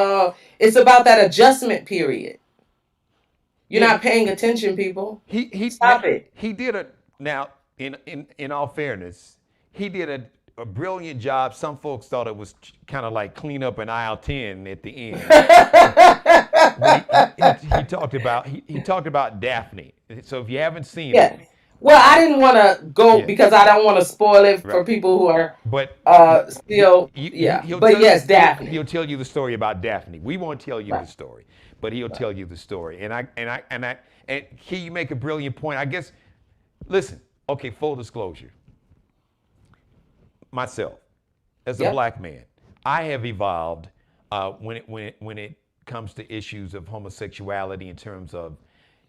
it's about that adjustment period. You're Yeah, not paying attention, people. now, Stop it. he did a now in all fairness, he did a brilliant job. Some folks thought it was kind of like clean up an aisle 10 at the end. When he talked about Daphne. So if you haven't seen it, Yes. Well, I didn't want to go yeah, because I don't want to spoil it for right. people who are But still, yeah. he'll But tell yes, he'll Daphne. tell you the story about Daphne. We won't tell you the Right. story, but he'll Right. tell you the story. And here you make a brilliant point. I guess. Listen, okay. Full disclosure. Myself, as a Yep. black man, I have evolved when it comes to issues of homosexuality in terms of,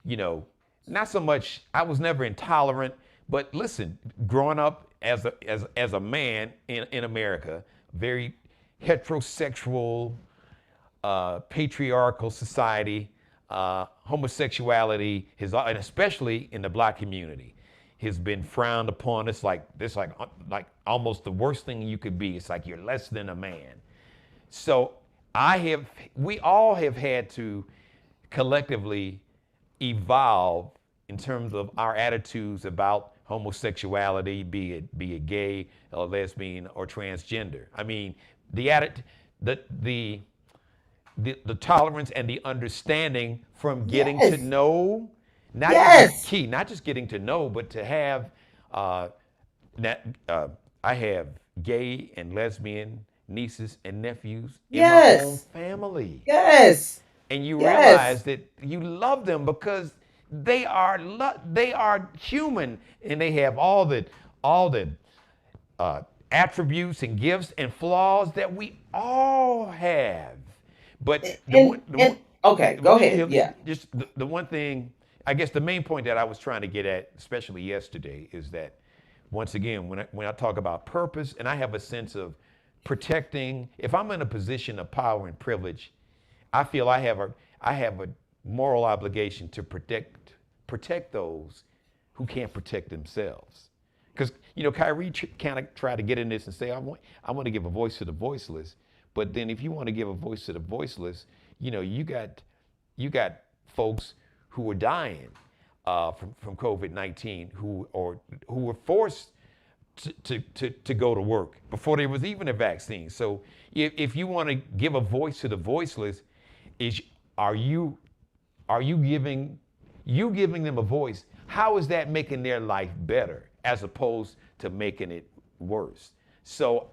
you know, not so much. I was never intolerant, but listen, growing up as a man in America, very heterosexual, patriarchal society, homosexuality and especially in the black community, has been frowned upon. It's like this, like almost the worst thing you could be. It's like you're less than a man. So we all have had to collectively evolve in terms of our attitudes about homosexuality, be it gay or lesbian or transgender. I mean, the atti- the the tolerance and the understanding from getting to Yes. know, Yes. not just getting to know, but to have, uh, that, I have gay and lesbian nieces and nephews in my own Yes. family, Yes. and you realize Yes. that you love them because they are human, and they have all the uh, attributes and gifts and flaws that we all have. But And okay, go ahead. Yeah. just the one thing, I guess the main point that I was trying to get at, especially yesterday, is that once again, when I talk about purpose, and I have a sense of protecting, if I'm in a position of power and privilege, I feel I have a moral obligation to protect those who can't protect themselves. Because Kyrie kind of tried to get in this and say, I want to give a voice to the voiceless. But then if you want to give a voice to the voiceless, you got folks who are dying, from COVID-19, who were forced to go to work before there was even a vaccine. So if you want to give a voice to the voiceless, is are you are you giving them a voice? How is that making their life better as opposed to making it worse? So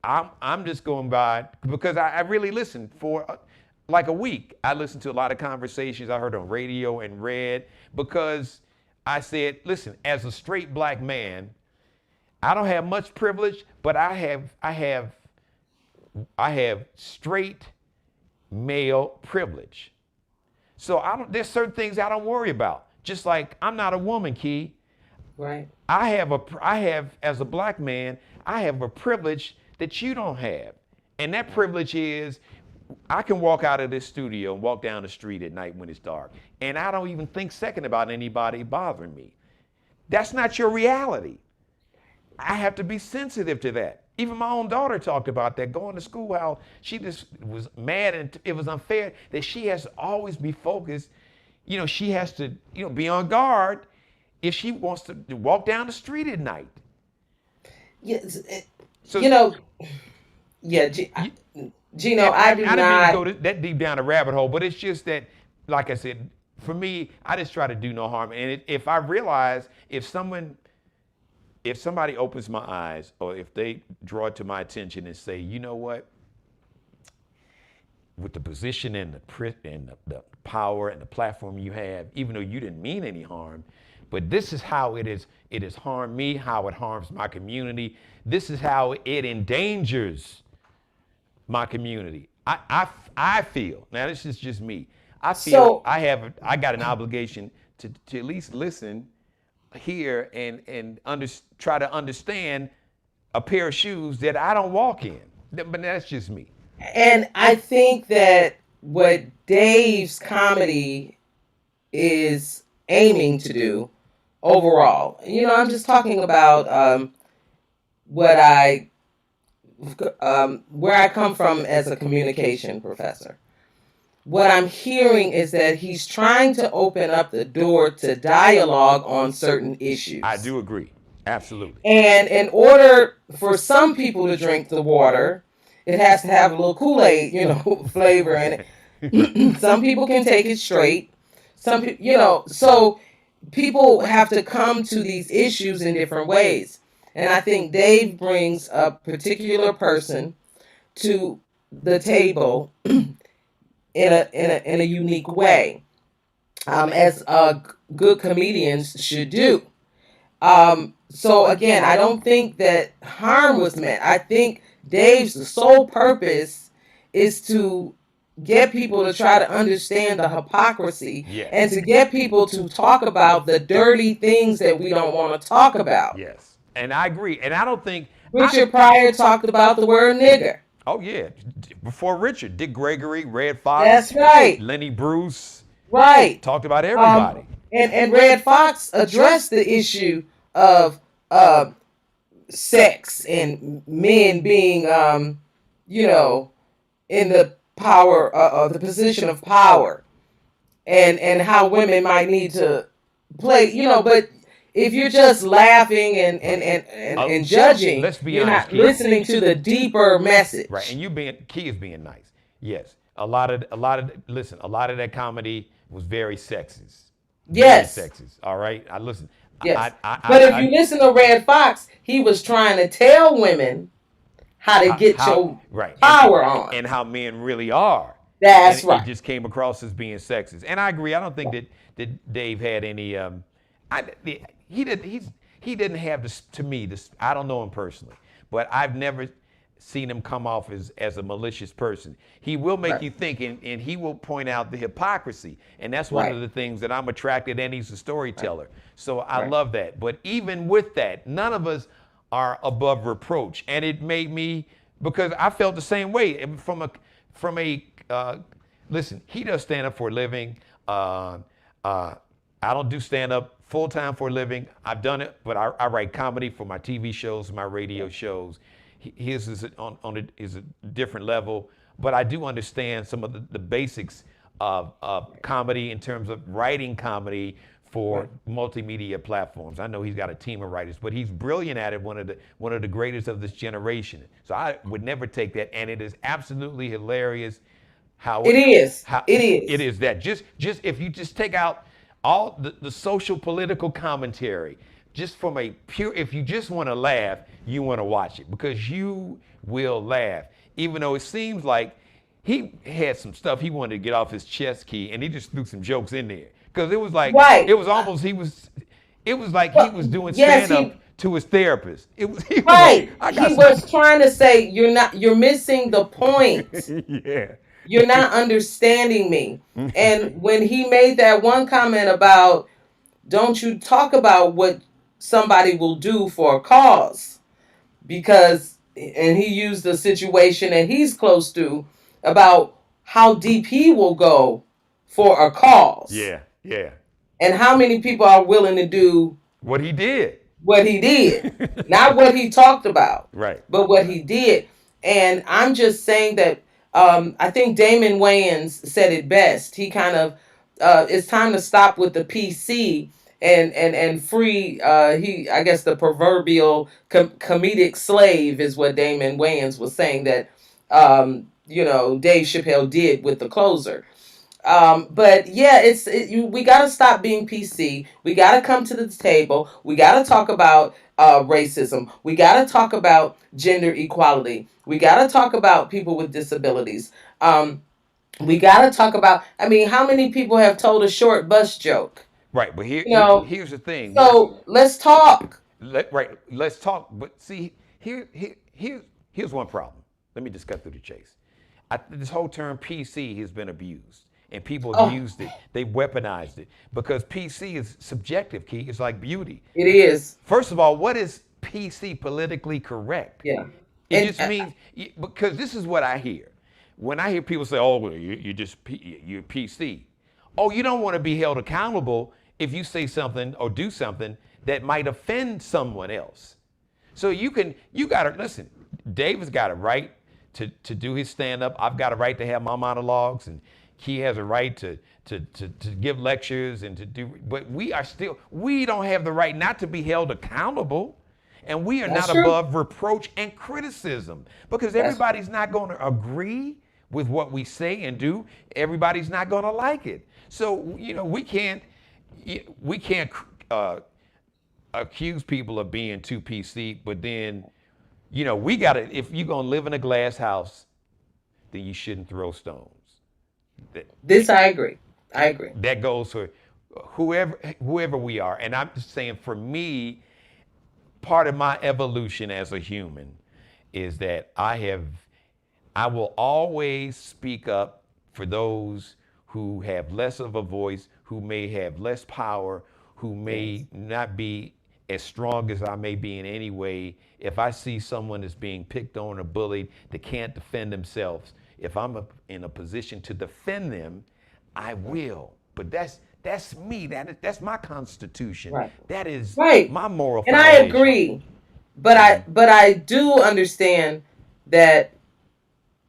I'm just going by because I really listened for, like a week. I listened to a lot of conversations I heard on radio and read, because I said, listen, as a straight black man, I don't have much privilege, but I have straight male privilege. So there's certain things I don't worry about. Just like I'm not a woman, Key. Right. I have, as a black man, I have a privilege that you don't have. And that privilege is I can walk out of this studio and walk down the street at night when it's dark, and I don't even think second about anybody bothering me. That's not your reality. I have to be sensitive to that. Even my own daughter talked about that going to school, how she just was mad and it was unfair that she has to always be focused. She has to, be on guard if she wants to walk down the street at night. Yes. So You know. Yeah. you, Gino, and I do I didn't mean to not. go that deep down a rabbit hole, but it's just that like I said, for me, I just try to do no harm. And if I realize if somebody opens my eyes, or if they draw it to my attention and say, you know what, with the position and the power and the platform you have, even though you didn't mean any harm, but this is how it has harmed me, how it harms my community. This is how it endangers my community. I feel, now this is just me, I feel I got an obligation to at least listen, hear, and try to understand a pair of shoes that I don't walk in. But that's just me. And I think that what Dave's comedy is aiming to do overall, I'm just talking about what where I come from as a communication professor. What I'm hearing is that he's trying to open up the door to dialogue on certain issues. I do agree. Absolutely. And in order for some people to drink the water, it has to have a little Kool-Aid, flavor in it. Some people can take it straight. Some people, so people have to come to these issues in different ways. And I think Dave brings a particular person to the table in a unique way, as good comedians should do. So again, I don't think that harm was meant. I think Dave's sole purpose is to get people to try to understand the hypocrisy, and to get people to talk about the dirty things that we don't want to talk about. Yes, and I agree. And I don't think Richard Pryor talked about the word nigger. Oh yeah, before Richard, Dick Gregory, Red Fox. That's right. Lenny Bruce. Right. Talked about everybody. And Red Fox addressed the issue of sex and men being, in the power of the position of power, and how women might need to play, but if you're just laughing and judging, you're not listening to the deeper message. Right, and Key is being nice. Yes, a lot of that comedy was very sexist. Yes. Very sexist. All right, I listen. Yes. But if you listen to Red Fox, he was trying to tell women how to get your power on. And how men really are. That's right. It just came across as being sexist. And I agree. I don't think that Dave had any he didn't have this, to me, this, I don't know him personally, but I've never seen him come off as a malicious person. He will make you think, and he will point out the hypocrisy. And that's one of the things that I'm attracted, and he's a storyteller. So I love that. But even with that, none of us are above reproach. And it made me, because I felt the same way listen, he does stand up for a living. I don't do stand up full time for a living. I've done it, but I write comedy for my TV shows, my radio shows. His is is a different level, but I do understand some of the basics of comedy in terms of writing comedy for multimedia platforms. I know he's got a team of writers, but he's brilliant at it. One of the greatest of this generation. So I would never take that, and it is absolutely hilarious how it is. It is that just if you just take out all the social political commentary, just from a pure, if you just want to laugh, you want to watch it, because you will laugh, even though it seems like he had some stuff he wanted to get off his chest, Key, and he just threw some jokes in there, because it was like it was almost he was doing stand up to his therapist. He was trying to say, you're missing the point. Yeah. You're not understanding me. And when he made that one comment about, don't you talk about what somebody will do for a cause, and he used the situation that he's close to about how deep he will go for a cause. Yeah, yeah. And how many people are willing to do what he did. Not what he talked about. Right. But what he did. And I'm just saying that I think Damon Wayans said it best. He kind of, it's time to stop with the PC and free, I guess the proverbial comedic slave is what Damon Wayans was saying that, Dave Chappelle did with the closer. But yeah, we got to stop being PC. We got to come to the table. We got to talk about racism. We got to talk about gender equality. We got to talk about people with disabilities. We got to talk about. I mean, how many people have told a short bus joke? Right, but You know. here's the thing. So let's talk. Let's talk. But see, here's one problem. Let me just cut through the chase. This whole term PC has been abused, and people have Oh, used it. They weaponized it because PC is subjective. Key, it's like beauty. it is. First of all, what is PC, politically correct? Yeah. It And just means because this is what I hear when I hear people say, "Oh, well, you're PC." Oh, you don't want to be held accountable if you say something or do something that might offend someone else. So you got to listen. David's got a right to do his stand up. I've got a right to have my monologues, and he has a right to give lectures and to do. But we don't have the right not to be held accountable. And we are that's not true. above reproach and criticism because That's everybody's not going to agree with what we say and do. Everybody's not going to like it. So, we can't accuse people of being too PC, but then, we got to, if you're going to live in a glass house, then you shouldn't throw stones. That, this. I agree. I agree. that goes for whoever we are. And I'm just saying, for me, part of my evolution as a human is that I will always speak up for those who have less of a voice, who may have less power, who may Yes. not be as strong as I may be in any way. If I see someone that's being picked on or bullied that can't defend themselves, if I'm in a position to defend them, I will. But that's me. That's my constitution. Right. That is Right. my moral And I foundation. agree. But I do understand that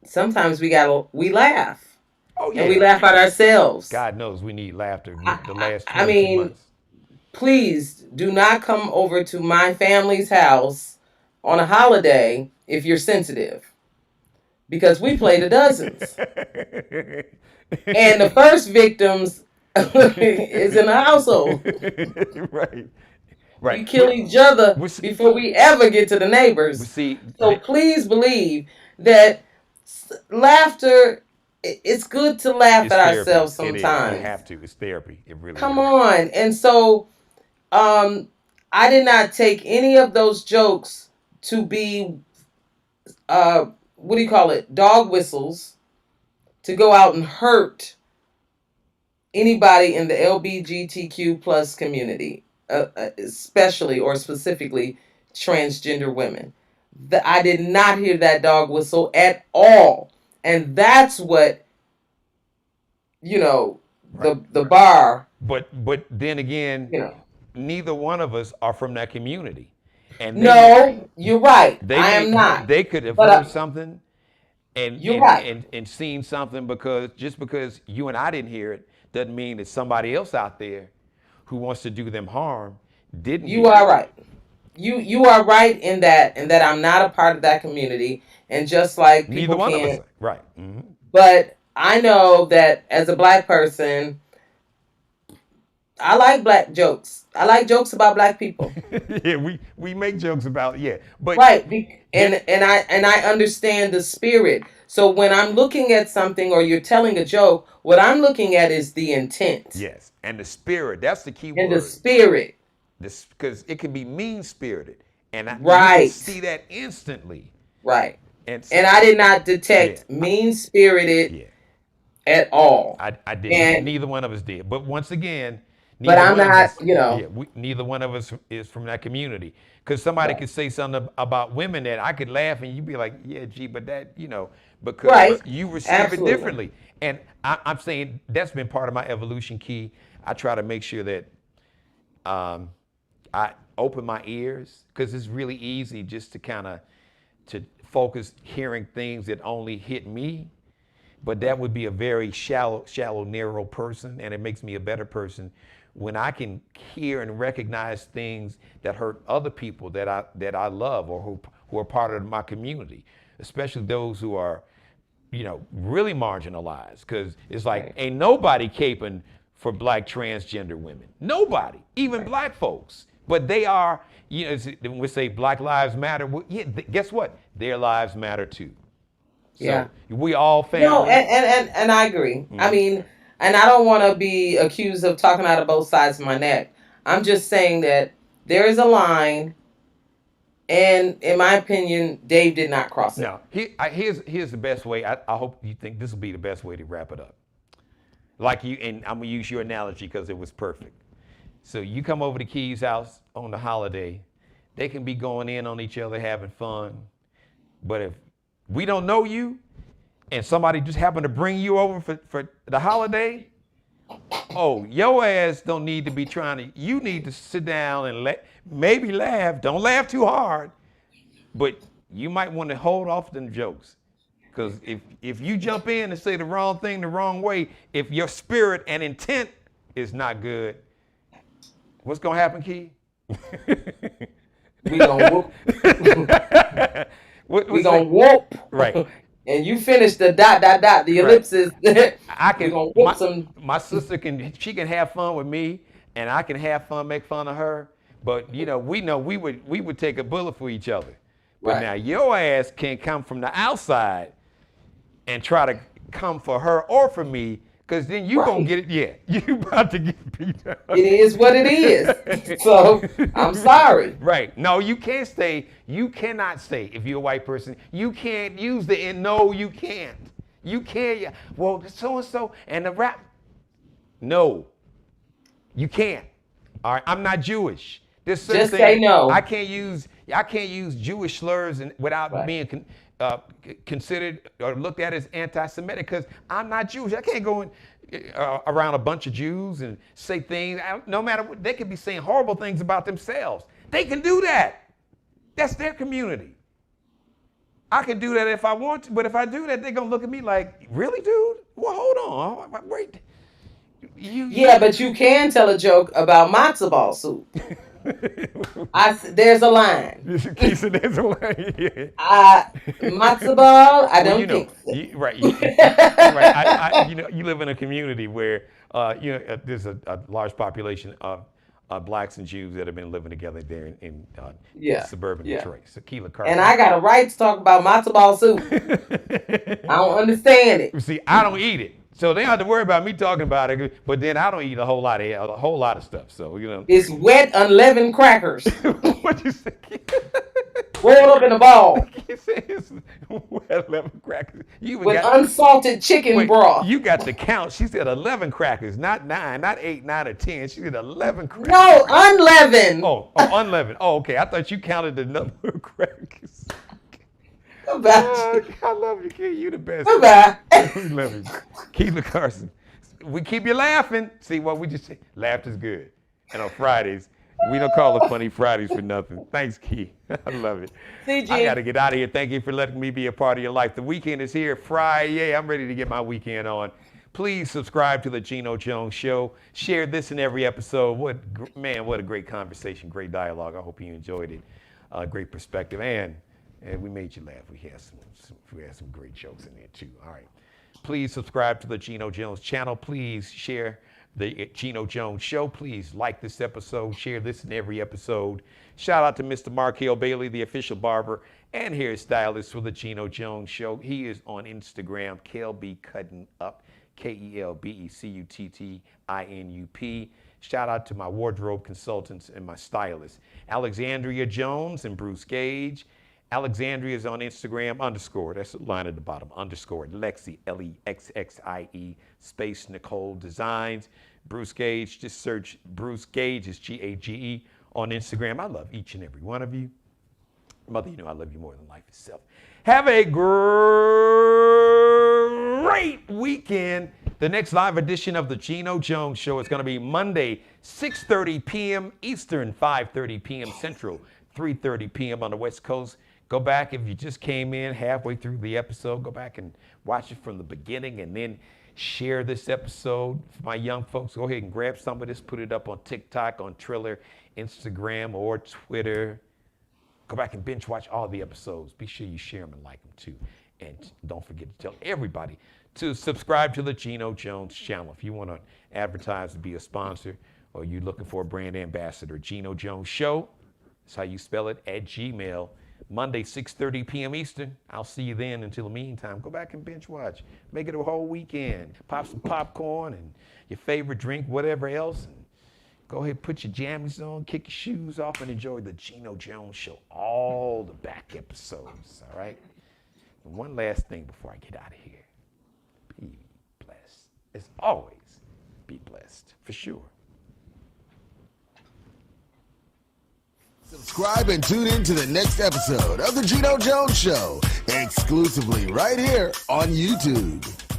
sometimes we laugh Oh and we yeah. laugh at ourselves. God knows we need laughter I, the I, last I 22 mean, months. please do not come over to my family's house on a holiday if you're sensitive because we play the dozens. And the first victims is in the household. Right. We Right. kill each other We before we ever get to the neighbors. see So please believe that laughter, it's good to laugh it's at therapy. ourselves It is. You sometimes. have to. It's therapy. It really Come is. on. And so um, I did not take any of those jokes to be, what do you call it, dog whistles to go out and hurt anybody in the LGBTQ plus community, especially or specifically transgender women. I did not hear that dog whistle at all, and that's what Right. the bar. But then again, You know, neither one of us are from that community, and no, you're right. I am not. they could have But heard something and you're right. seen something because just because you and I didn't hear it doesn't mean that somebody else out there who wants to do them harm didn't You hear it. are right. You are right in that I'm not a part of that community, and just like Neither people one of us can't. are. Right. Hmm. But I know that as a black person, I like black jokes. I like jokes about black people. Yeah, we make jokes about but Right. there, And I understand the spirit. So when I'm looking at something or you're telling a joke, what I'm looking at is the intent yes, and the spirit, that's the key and the word. spirit. This because it can be mean spirited, and you can Right. see that instantly. Right. And And I did not yeah, detect mean spirited yeah, at all. I didn't. And Neither one of us did. But once again, but neither I'm one of not, us, neither one of us is from that community. Because somebody right. could say something about women that I could laugh and you'd be like, yeah, gee, but that, because Right. you receive it Absolutely. differently. And I'm saying that's been part of my evolution key. I try to make sure that um, I open my ears because it's really easy just to kind of to focus hearing things that only hit me, but that would be a very shallow, narrow person, and it makes me a better person when I can hear and recognize things that hurt other people that I love or who are part of my community, especially those who are really marginalized, because it's like ain't nobody caping for black transgender women. Nobody, even black folks. But they are, when we say Black Lives Matter, well, yeah, guess what? Their lives matter too. So we all family. No, and I agree. I mean, and I don't want to be accused of talking out of both sides of my neck. I'm just saying that there is a line, and in my opinion, Dave did not cross it. Now, here's the best way. I hope you think this will be the best way to wrap it up. Like and I'm gonna use your analogy because it was perfect. So you come over to Key's house on the holiday, they can be going in on each other, having fun. But if we don't know you, and somebody just happened to bring you over for the holiday, your ass don't need to be you need to sit down and maybe laugh. Don't laugh too hard, but you might want to hold off them jokes. Because if you jump in and say the wrong thing the wrong way, if your spirit and intent is not good, what's going to happen, Key? We gonna whoop. We gonna whoop. Right. And you finish the ... the ellipsis. I can. Gonna whoop my sister can have fun with me, and I can have fun, make fun of her. But we would take a bullet for each other. But now your ass can come from the outside and try to come for her or for me, because then you gonna get it. Yeah, you about to get beat up. It is what it is. So I'm sorry. Right. No, you can't stay. You cannot say, if you're a white person, you can't use the and no, you can't. You can't. Well, so and so and the rap. No, you can't. All right. I'm not Jewish. Just say no. I can't use Jewish slurs without being considered or looked at as anti-Semitic, because I'm not Jewish. I can't go around a bunch of Jews and say things. No matter what, they could be saying horrible things about themselves. They can do that. That's their community. I can do that if I want to, but if I do that, they're gonna look at me like, really, dude? Well, hold on, wait. But you can tell a joke about matzo ball soup. There's a line. There's a line. Yeah. Matzo ball. I don't think so. Right. You live in a community where there's a large population of blacks and Jews that have been living together there in suburban Detroit. So Kelia Karson. And I got a right to talk about matzo ball soup. I don't understand it. See, I don't eat it. So they don't have to worry about me talking about it, but then I don't eat a whole lot of stuff. So it's wet unleavened crackers. What you say? Rolled up in a ball. You say it's wet 11 crackers. With unsalted chicken broth. You got the count. She said 11 crackers, not 9, not 8, 9, or 10. She said 11 crackers. No, unleavened. Oh, unleavened. Oh, okay. I thought you counted the number of crackers. I love you, Key. You the best. Bye-bye. We love you. Kelia Karson. We keep you laughing. See what we just say? Laughter's good. And on Fridays, we don't call it Funny Fridays for nothing. Thanks, Key. I love it. CG. I got to get out of here. Thank you for letting me be a part of your life. The weekend is here. Friday. I'm ready to get my weekend on. Please subscribe to the Geno Jones Show. Share this in every episode. What a great conversation. Great dialogue. I hope you enjoyed it. Great perspective. And we made you laugh. We had some great jokes in there too. All right. Please subscribe to the Geno Jones channel. Please share the Geno Jones Show. Please like this episode. Share this in every episode. Shout out to Mr. Markel Bailey, the official barber and hairstylist for the Geno Jones Show. He is on Instagram, Kelby Cutting Up, KelbeCuttinup. Shout out to my wardrobe consultants and my stylists, Alexandria Jones and Bruce Gage. Alexandria is on Instagram, _ that's the line at the bottom, _ Lexi, Lexxie, space Nicole Designs. Bruce Gage, just search Bruce Gage, is Gage, on Instagram. I love each and every one of you. Mother, I love you more than life itself. Have a great weekend. The next live edition of the Geno Jones Show is going to be Monday, 6:30 p.m. Eastern, 5:30 p.m. Central, 3:30 p.m. on the West Coast. Go back, if you just came in halfway through the episode, go back and watch it from the beginning and then share this episode. For my young folks, go ahead and grab some of this, put it up on TikTok, on Triller, Instagram, or Twitter. Go back and binge watch all the episodes. Be sure you share them and like them too. And don't forget to tell everybody to subscribe to the Geno Jones channel. If you want to advertise to be a sponsor or you're looking for a brand ambassador, Geno Jones Show, that's how you spell it, at Gmail. Monday, 6:30 p.m. Eastern. I'll see you then. Until the meantime, go back and binge watch. Make it a whole weekend. Pop some popcorn and your favorite drink, whatever else. And go ahead, put your jammies on, kick your shoes off, and enjoy the Geno Jones Show. All the back episodes, all right? And one last thing before I get out of here. Be blessed. As always, be blessed, for sure. Subscribe and tune in to the next episode of The Geno Jones Show, exclusively right here on YouTube.